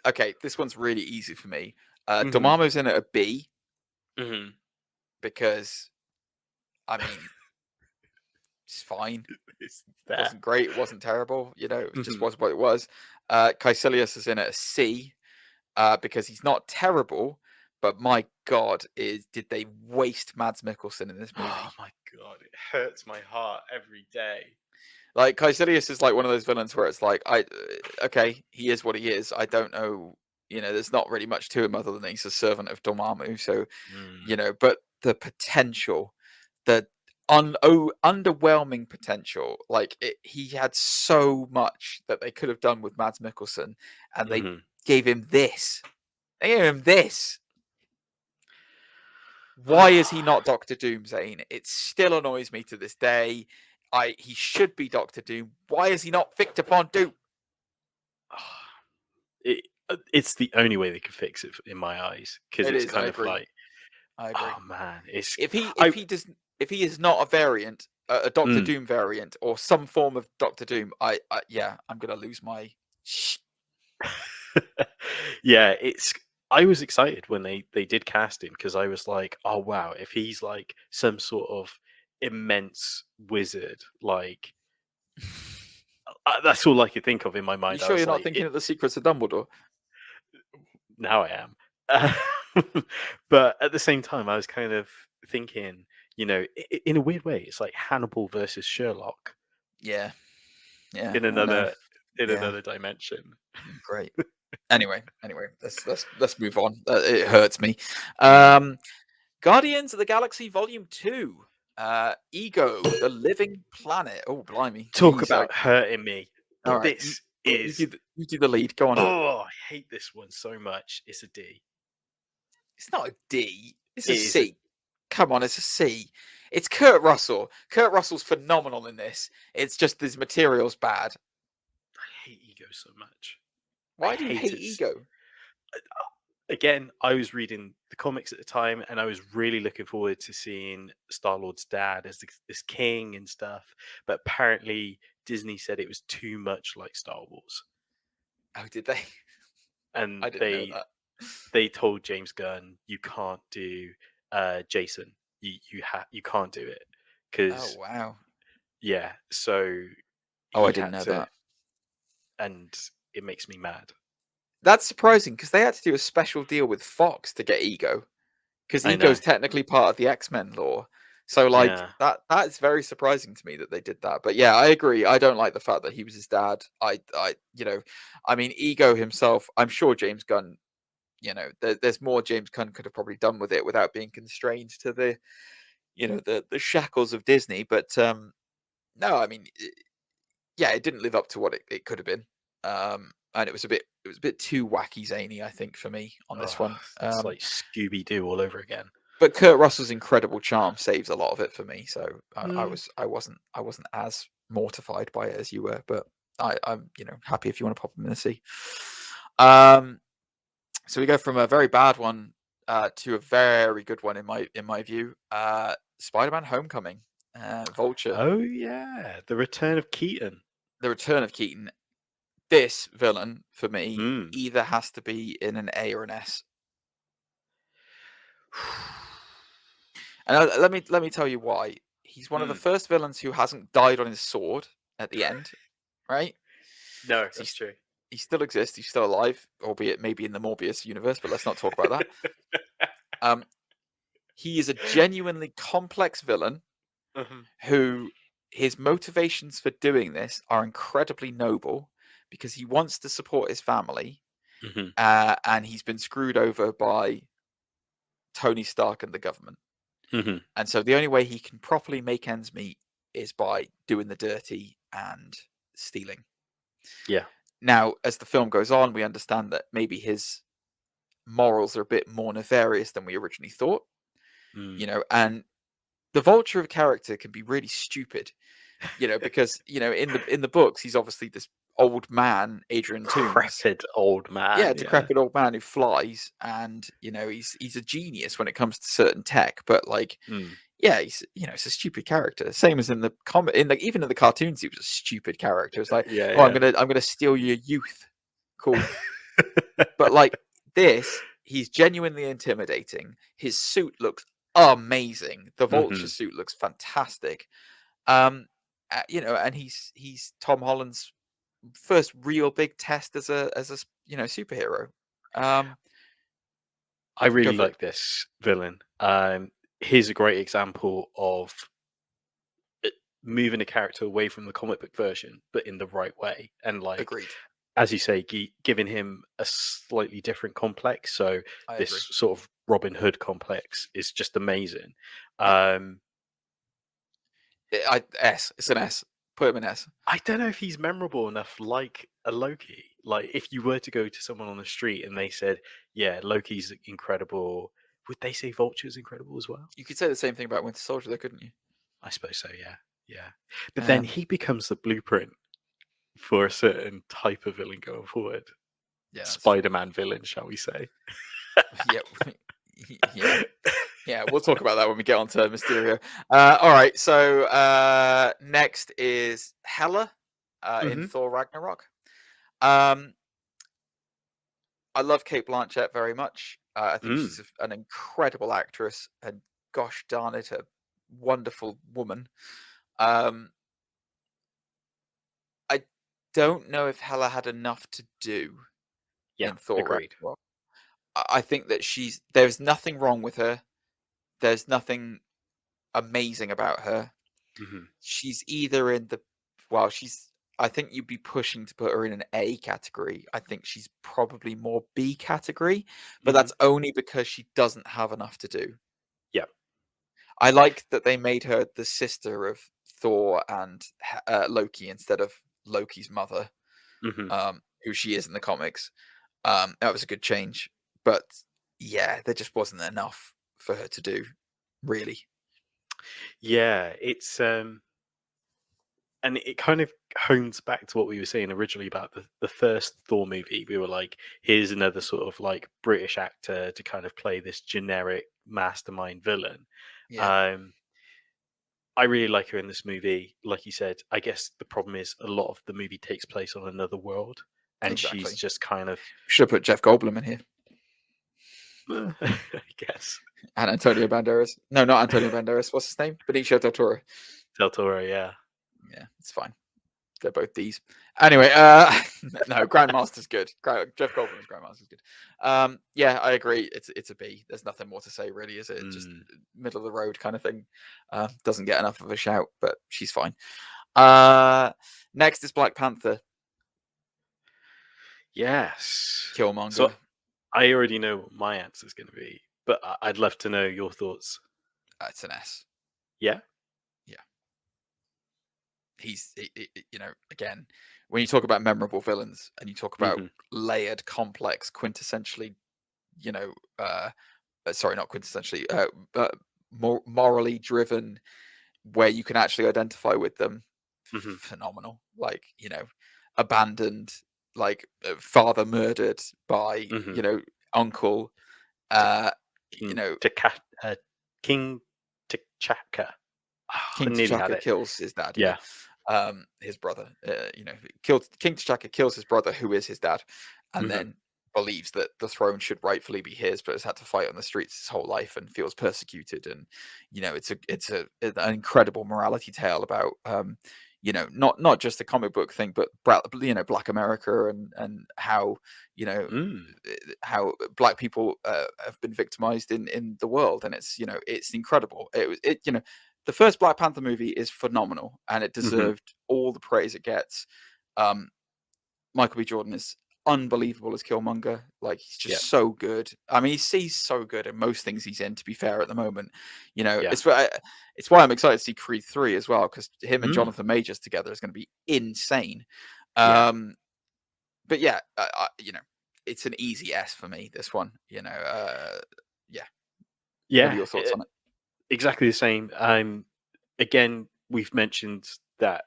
Okay, this one's really easy for me. Dormammu's in at a B. Because I mean, it's fine. It wasn't great. It wasn't terrible. It just was what it was. Kaecilius is in at a C because he's not terrible, but my God, did they waste Mads Mikkelsen in this movie? Oh my God, it hurts my heart every day. Like Caecilius is like one of those villains where it's like, okay, he is what he is. I don't know, there's not really much to him other than he's a servant of Dormammu. So, but the potential, the underwhelming potential, like he had so much that they could have done with Mads Mikkelsen, and they gave him this. They gave him this. Why is he not Doctor Doom, Zane? It still annoys me to this day. He should be Doctor Doom. Why is he not Victor Von Doom? It's the only way they can fix it in my eyes, because it's kind of like, I agree. Oh man, if he is not a variant, a Doctor Doom variant, or some form of Doctor Doom, I'm gonna lose my. Yeah, I was excited when they did cast him, because I was like, oh wow, if he's like some sort of immense wizard, like that's all I could think of in my mind. You sure you're not thinking of the Secrets of Dumbledore? Now I am. But at the same time, I was kind of thinking, in a weird way, it's like Hannibal versus Sherlock. Yeah. In another dimension. Great. Anyway, let's move on. It hurts me. Guardians of the Galaxy Volume 2. Ego, the Living Planet. Oh, blimey. Talk about hurting me. All right. You do the lead. Go on. Oh, I hate this one so much. It's a D. It's not a D. It's a C. Come on, it's a C. It's Kurt Russell. Kurt Russell's phenomenal in this. It's just his material's bad. I hate Ego so much. Why do you hate Ego? Again, I was reading the comics at the time, and I was really looking forward to seeing Star-Lord's dad as this king and stuff. But apparently, Disney said it was too much like Star Wars. Oh, did they? And I didn't know that. They told James Gunn, you can't do Jason. You can't do it, because oh wow, yeah. So I didn't know that, and it makes me mad. That's surprising, because they had to do a special deal with Fox to get Ego, because Ego's technically part of the X-Men lore. So that is very surprising to me that they did that. But yeah, I agree. I don't like the fact that he was his dad. I mean, Ego himself, I'm sure James Gunn, there's more James Gunn could have probably done with it without being constrained to the shackles of Disney. But no, I mean, it didn't live up to what it could have been. And it was a bit too wacky zany, I think, for me on this one. It's like Scooby-Doo all over again. But Kurt Russell's incredible charm saves a lot of it for me. So I wasn't as mortified by it as you were. But I'm happy if you want to pop them in the sea. So we go from a very bad one to a very good one in my view. Spider-Man: Homecoming, Vulture. Oh yeah, the return of Keaton. This villain for me either has to be in an A or an S. And let me tell you why. He's one of the first villains who hasn't died on his sword at the end, right? No, that's true. He still exists. He's still alive, albeit maybe in the Morbius universe. But let's not talk about that. He is a genuinely complex villain who his motivations for doing this are incredibly noble, because he wants to support his family, and he's been screwed over by Tony Stark and the government. And so the only way he can properly make ends meet is by doing the dirty and stealing. Yeah. Now, as the film goes on, we understand that maybe his morals are a bit more nefarious than we originally thought. And the Vulture of character can be really stupid, because in the books he's obviously this old man, Adrian Toomes. Decrepit old man. Yeah, decrepit old man who flies, and he's a genius when it comes to certain tech. But he's it's a stupid character. Same as in the even in the cartoons, he was a stupid character. It's like, I'm gonna steal your youth. Cool. But this, he's genuinely intimidating. His suit looks amazing. The Vulture suit looks fantastic. And he's Tom Holland's first real big test as a superhero. I really like this villain. Here's a great example of moving a character away from the comic book version, but in the right way. And like, Agreed. as you say, giving him a slightly different complex. So I this agree. sort of Robin Hood complex is just amazing. It's an S. Put him in S. I don't know if he's memorable enough like a Loki. Like, if you were to go to someone on the street and they said, yeah, Loki's incredible, would they say Vulture's incredible as well? You could say the same thing about Winter Soldier, though, couldn't you? I suppose so, yeah. Yeah. But then he becomes the blueprint for a certain type of villain going forward. Yeah, Spider-Man villain, shall we say. Yeah, we'll talk about that when we get on to Mysterio. All right, so next is Hela in Thor Ragnarok. I love Kate Blanchett very much. I think she's an incredible actress, and gosh darn it, a wonderful woman. I don't know if Hela had enough to do in Thor Ragnarok. I think that there's nothing wrong with her. There's nothing amazing about her. She's either in I think you'd be pushing to put her in an A category. I think she's probably more B category, but that's only because she doesn't have enough to do. Yeah. I like that they made her the sister of Thor and Loki instead of Loki's mother, who she is in the comics. That was a good change. But yeah, there just wasn't enough for her to do, really. Yeah, it's and it kind of hones back to what we were saying originally about the first Thor movie. We were like, here's another sort of like British actor to kind of play this generic mastermind villain. Yeah. I really like her in this movie. Like you said, I guess the problem is a lot of the movie takes place on another world, and she's just kind of should have put Jeff Goldblum in here. I guess. And Antonio Banderas. No, not Antonio Banderas. What's his name? Benicio del Toro. Del Toro, yeah. Yeah, it's fine. They're both D's. Anyway, no, Grandmaster's good. Jeff Goldblum's Grandmaster's good. Yeah, I agree. It's a B. There's nothing more to say, really, is it? Just middle of the road kind of thing. Doesn't get enough of a shout, but she's fine. Next is Black Panther. Yes. Killmonger. So I already know what my answer is going to be, but I'd love to know your thoughts. It's an S. Yeah? Yeah. He's, again, when you talk about memorable villains and you talk about layered, complex, quintessentially, sorry, not quintessentially, more morally driven, where you can actually identify with them, phenomenal. Like, abandoned, like father murdered by, uncle, King T'Chaka. King T'Chaka kills his dad. Yeah. His brother, King T'Chaka kills his brother, who is his dad, and then believes that the throne should rightfully be his, but has had to fight on the streets his whole life and feels persecuted. And it's an incredible morality tale about not just a comic book thing, but Black America and how how Black people have been victimized in the world, and it's incredible. The first Black Panther movie is phenomenal, and it deserved all the praise it gets. Michael B. Jordan is unbelievable as Killmonger. Like, he's just so good. I mean, he's so good in most things he's in, to be fair, at the moment. It's why I'm excited to see Creed 3 as well, because him and Jonathan Majors together is going to be insane. But yeah, it's an easy S for me, this one. What are your thoughts on it? Exactly the same. Again, we've mentioned that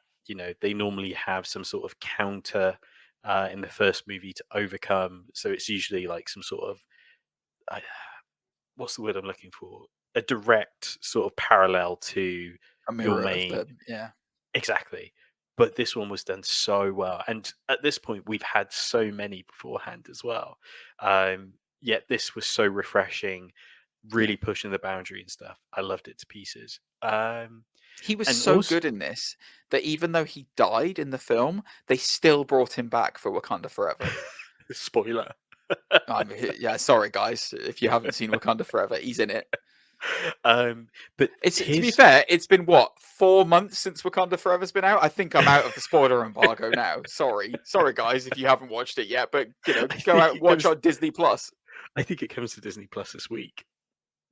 they normally have some sort of counter in the first movie to overcome. So it's usually like some sort of what's the word I'm looking for? A direct sort of parallel to your main. Exactly. But this one was done so well, and at this point, we've had so many beforehand as well. Yet this was so refreshing. Really pushing the boundary and stuff. I loved it to pieces. He was so good in this that even though he died in the film, they still brought him back for Wakanda Forever. Spoiler. Sorry guys, if you haven't seen Wakanda Forever, he's in it. But to be fair, it's been what, 4 months since Wakanda Forever's been out. I think I'm out of the spoiler embargo now. Sorry guys, if you haven't watched it yet. But go out and watch on Disney Plus. I think it comes to Disney Plus this week.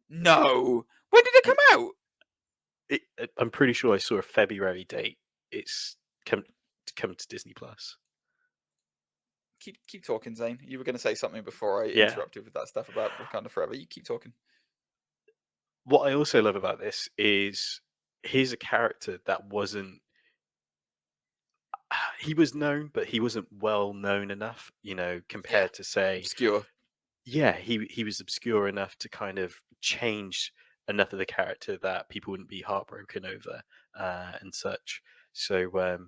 No, when did it come out? I'm pretty sure I saw a February date. It's come to Disney Plus. Keep talking, Zane. You were going to say something before I interrupted with that stuff about Wakanda Forever. You keep talking. What I also love about this is here's a character that wasn't. He was known, but he wasn't well known enough, compared to say obscure. Yeah, he was obscure enough to kind of change enough of the character that people wouldn't be heartbroken over and such. So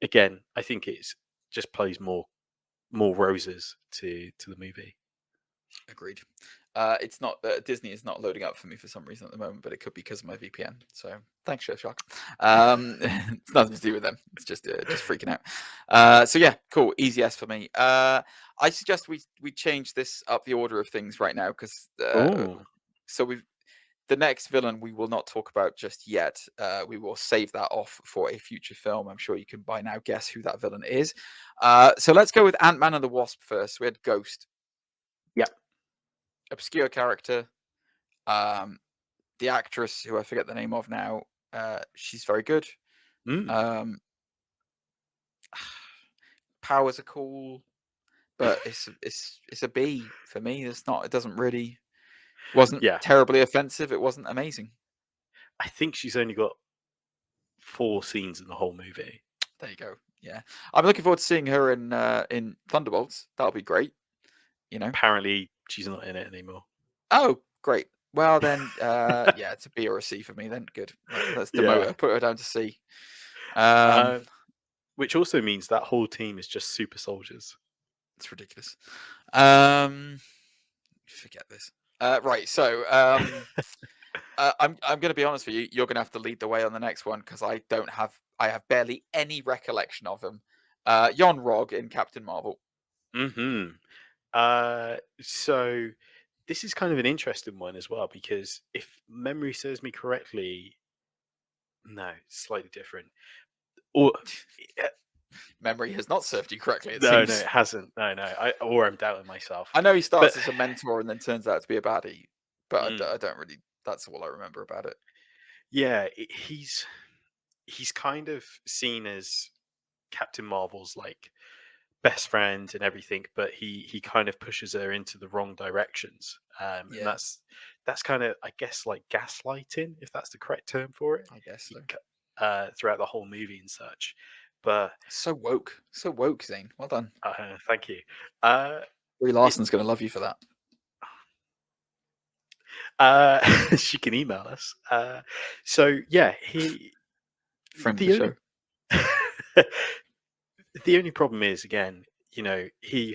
again, I think it's just plays more roses to the movie. Agreed. It's not Disney is not loading up for me for some reason at the moment, but it could be because of my VPN. So thanks, Showshock. It's nothing to do with them. It's just freaking out. So yeah, cool. Easy S for me. I suggest we change this up the order of things right now because so the next villain we will not talk about just yet. We will save that off for a future film. I'm sure you can by now guess who that villain is. So let's go with Ant-Man and the Wasp first. We had Ghost. Yep. Obscure character. The actress who I forget the name of now, she's very good. Powers are cool, but it's a B for me. It doesn't really wasn't terribly offensive. It wasn't amazing. I think she's only got 4 scenes in the whole movie. There you go. Yeah, I'm looking forward to seeing her in Thunderbolts. That'll be great. Apparently she's not in it anymore. Oh, great. Well then, yeah, it's a B or a C for me then. Good. Let's demote her. Put her down to C. Which also means that whole team is just super soldiers. It's ridiculous. Forget this. Right. So I'm going to be honest with you. You're going to have to lead the way on the next one because I have barely any recollection of him. Yon-Rogg in Captain Marvel. So this is kind of an interesting one as well because if memory serves me correctly, no, it's slightly different. Or memory has not served you correctly. No, it hasn't. No. I'm doubting myself. I know he starts as a mentor and then turns out to be a baddie, but I don't really. That's all I remember about it. Yeah, he's kind of seen as Captain Marvel's like best friend and everything, but he kind of pushes her into the wrong directions. And that's kind of, I guess, like gaslighting, if that's the correct term for it. I guess so. Throughout the whole movie and such. But so woke, Zane. Well done. Thank you. Brie Larson's going to love you for that. She can email us. So yeah, friend of the show. The only problem is, again, you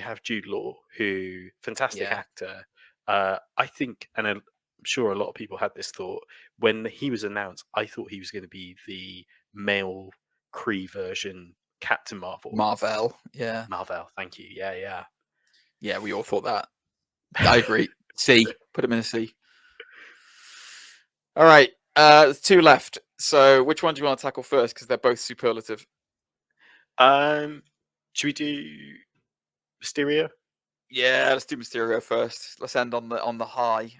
have Jude Law, who fantastic actor. I think, and I'm sure a lot of people had this thought when he was announced. I thought he was going to be the male Kree version Captain Marvel. Marvel, yeah. Marvel, thank you. Yeah. Yeah, we all thought that. I agree. C. Put him in a C. All right. There's 2 left. So which one do you want to tackle first? Because they're both superlative. Should we do Mysterio? Yeah, let's do Mysterio first. Let's end on the high.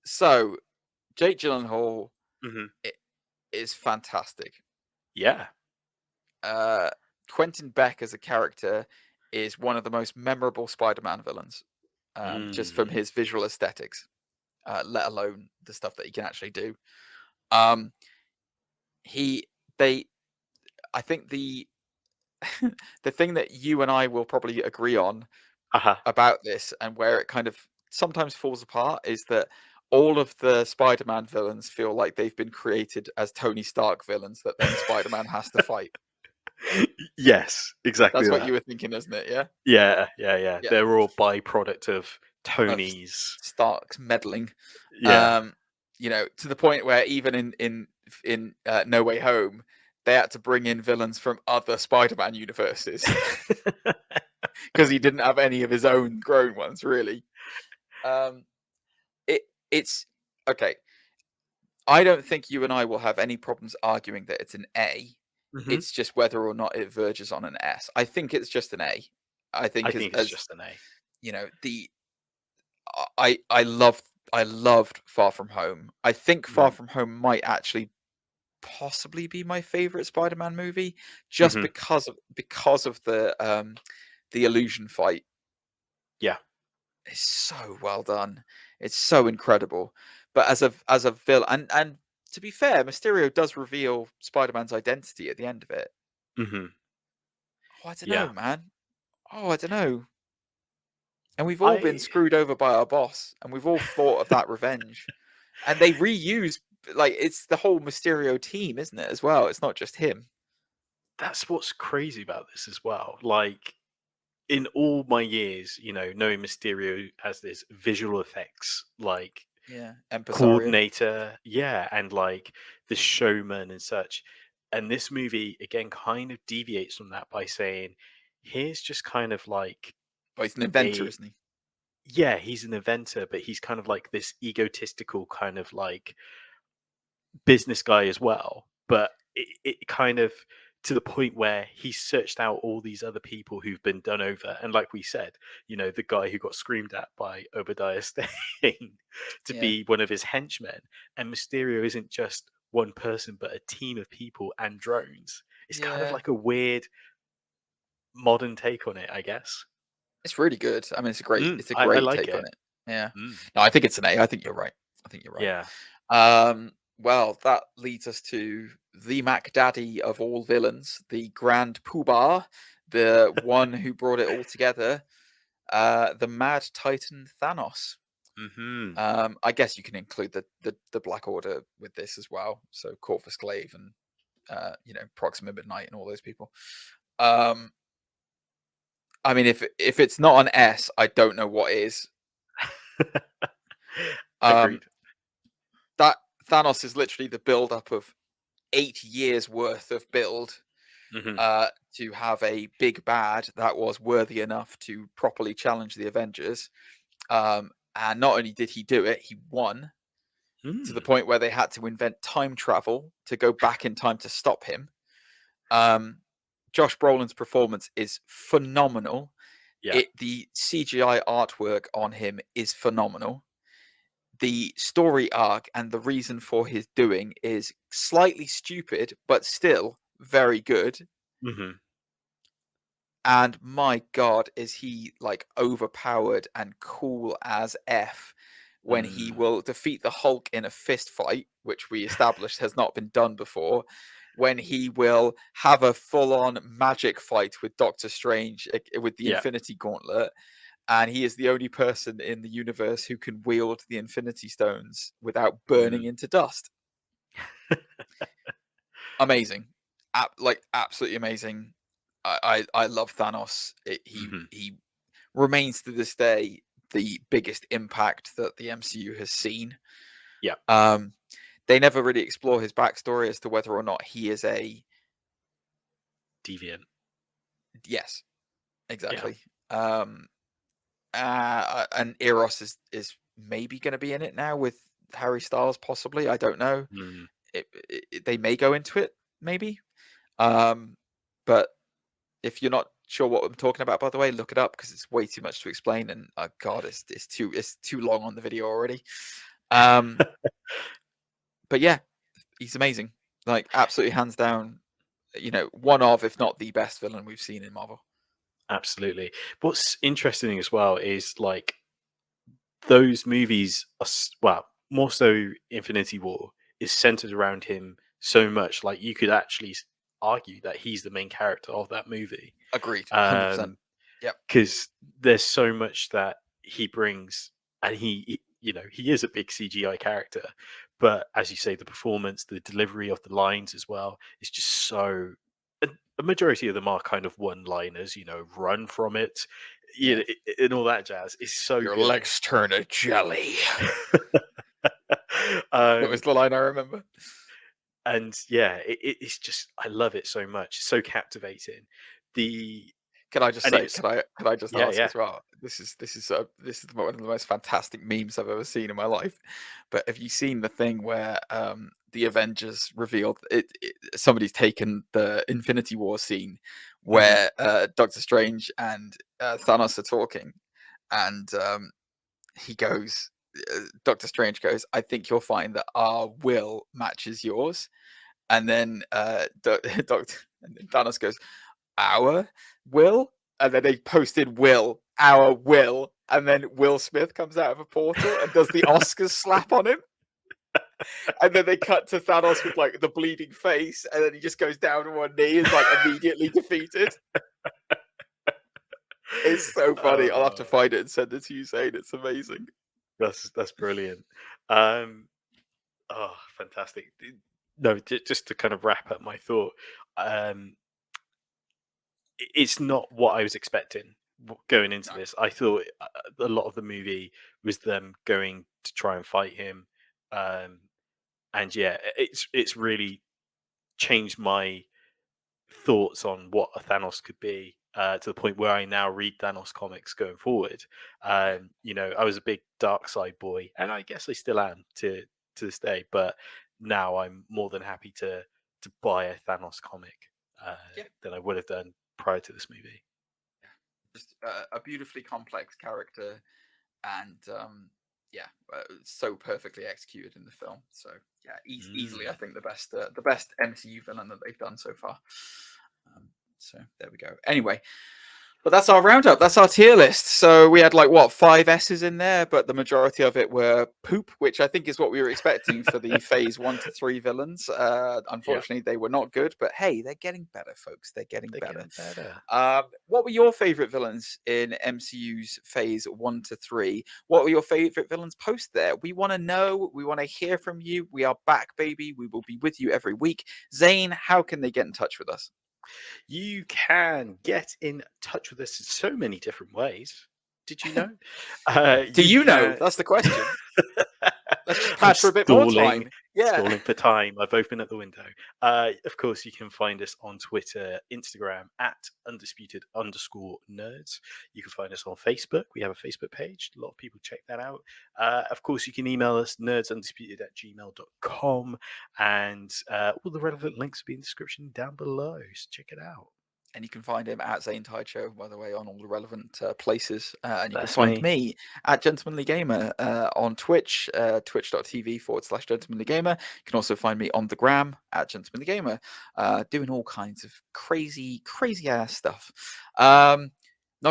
So Jake Gyllenhaal is fantastic. Yeah. Quentin Beck as a character is one of the most memorable Spider-Man villains, just from his visual aesthetics, let alone the stuff that he can actually do. I think the thing that you and I will probably agree on about this, and where it kind of sometimes falls apart, is that all of the Spider-Man villains feel like they've been created as Tony Stark villains that then Spider-Man has to fight. Yes, exactly. That's what you were thinking, isn't it? Yeah. They're all byproduct of Tony's Stark's meddling. Yeah. To the point where even in No Way Home, they had to bring in villains from other Spider-Man universes because he didn't have any of his own grown ones, really. okay, I don't think you and I will have any problems arguing that it's an A. Mm-hmm. It's just whether or not it verges on an S. I think it's just an A. I think it's just an A. You know, I loved Far From Home. I think Far From Home might actually possibly be my favorite Spider-Man movie, just because of the illusion fight. Yeah, it's so well done. It's so incredible. But as a villain, and to be fair, Mysterio does reveal Spider-Man's identity at the end of it. Mm-hmm. Oh, I don't know, man. Oh, I don't know. And we've all been I screwed over by our boss, and we've all thought of that revenge. And they reuse, like, it's the whole Mysterio team, isn't it, as well? It's not just him. That's what's crazy about this as well. Like, in all my years, you know, knowing Mysterio as this visual effects, like, coordinator, and like the showman and such. And this movie again kind of deviates from that by saying, here's just kind of like, But he's an inventor, isn't he? Yeah, he's an inventor, but he's kind of like this egotistical kind of like business guy as well. But it kind of, to the point where he searched out all these other people who've been done over. And like we said, you know, the guy who got screamed at by Obadiah Stane to be one of his henchmen. And Mysterio isn't just one person, but a team of people and drones. It's kind of like a weird modern take on it, I guess. It's really good. I mean, it's a great I like take it. on it. Yeah. No, I think it's an A. I think you're right. Yeah. Well, that leads us to the Mac Daddy of all villains, the Grand Poobah, the one who brought it all together, the Mad Titan Thanos. I guess you can include the Black Order with this as well. So Corvus Glaive and you know, Proxima Midnight and all those people. I mean, if it's not an S, I don't know what is. Agreed. That Thanos is literally the build-up of 8 years worth of build to have a big bad that was worthy enough to properly challenge the Avengers. And not only did he do it, he won to the point where they had to invent time travel to go back in time to stop him. Josh Brolin's performance is phenomenal. Yeah. The CGI artwork on him is phenomenal. The story arc and the reason for his doing is slightly stupid, but still very good. And my God, is he like overpowered and cool as F when he will defeat the Hulk in a fist fight, which we established has not been done before. When he will have a full-on magic fight with Doctor Strange with the Infinity Gauntlet. And he is the only person in the universe who can wield the Infinity Stones without burning into dust. Amazing. Absolutely amazing. I love Thanos. He remains to this day the biggest impact that the MCU has seen. Yeah. They never really explore his backstory as to whether or not he is a deviant. Yes, exactly. Yeah. And Eros is maybe going to be in it now with Harry Styles, possibly. I don't know. They may go into it, maybe. But if you're not sure what I'm talking about, by the way, look it up because it's way too much to explain. And God, it's too long on the video already. But yeah, he's amazing. Like absolutely hands down, you know, one of, if not the best villain we've seen in Marvel. Absolutely. What's interesting as well is like those movies are, well, more so Infinity War is centered around him so much. Like you could actually argue that he's the main character of that movie. Agreed. 100%. Yeah. Because there's so much that he brings, and he, you know, he is a big CGI character. But as you say, the performance, the delivery of the lines as well is just so. A majority of them are kind of one-liners, you know, run from it, you know, and all that jazz. Is so your good. legs turn to jelly. That was the line I remember. And yeah, it's just, I love it so much. It's so captivating. The Can I just And say? it's Can I just ask yeah. as well? This is one of the most fantastic memes I've ever seen in my life. But have you seen the thing where the Avengers revealed somebody's taken the Infinity War scene where Doctor Strange and Thanos are talking, and he goes, Doctor Strange goes, "I think you'll find that our will matches yours," and then Doctor Thanos goes, "Our will," and then they posted "Will," "our will," and then Will Smith comes out of a portal and does the Oscars slap on him, and then they cut to Thanos with like the bleeding face, and then he just goes down on one knee, is like immediately defeated. It's so funny. I'll have to find it and send it to you, Zane. It's amazing. That's brilliant. Oh, fantastic. No, just to kind of wrap up my thought, it's not what I was expecting going into this. I thought a lot of the movie was them going to try and fight him, and yeah, it's really changed my thoughts on what a Thanos could be, to the point where I now read Thanos comics going forward. You know, I was a big Dark Side boy, and I guess I still am to this day. But now I'm more than happy to buy a Thanos comic than I would have done prior to this movie. Just a beautifully complex character, and so perfectly executed in the film. So yeah, easily I think the best MCU villain that they've done so far. So there we go. Anyway, but that's our roundup. That's our tier list. So we had like 5 S's in there, but the majority of it were poop, which I think is what we were expecting for the phase 1 to 3 villains. Unfortunately, they were not good, but hey, they're getting better, folks. They're getting better. What were your favorite villains in MCU's phase 1 to 3? What were your favorite villains post there? We want to know. We want to hear from you. We are back, baby. We will be with you every week. Zane, how can they get in touch with us? You can get in touch with us in so many different ways. Did you know? Do you know? That's the question. Let's just pass for a bit more time. Stalling for time. I've opened up the window. Of course, you can find us on Twitter, Instagram at undisputed_nerds. You can find us on Facebook. We have a Facebook page. A lot of people check that out. Of course, you can email us nerdsundisputed@gmail.com, and all the relevant links will be in the description down below. So check it out. And you can find him at Zane Show, by the way, on all the relevant places. And you can find me at Gentlemanly Gamer on Twitch, twitch.tv/Gentlemanly Gamer. You can also find me on the gram at Gentlemanly Gamer, doing all kinds of crazy ass stuff. Not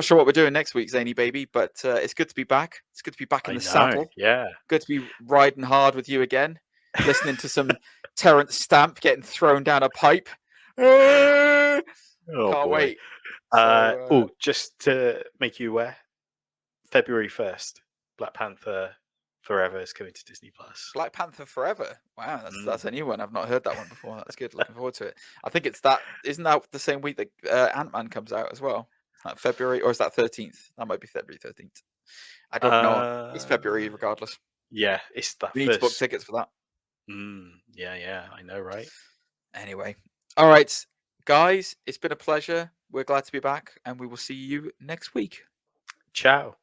sure what we're doing next week, Zaney baby, but it's good to be back. It's good to be back in the saddle. Yeah. Good to be riding hard with you again, listening to some Terrence Stamp getting thrown down a pipe. Can't wait. Just to make you aware, February 1st, Black Panther Forever is coming to Disney Plus. Black Panther Forever. Wow, that's a new one. I've not heard that one before. That's good. Looking forward to it. I think it's that. Isn't that the same week that Ant-Man comes out as well? Like February, or is that 13th? That might be February 13th. I don't know. It's February regardless. Yeah, it's that. We need to book tickets for that. Yeah, I know, right? Anyway, all right, guys, it's been a pleasure. We're glad to be back, and we will see you next week. Ciao.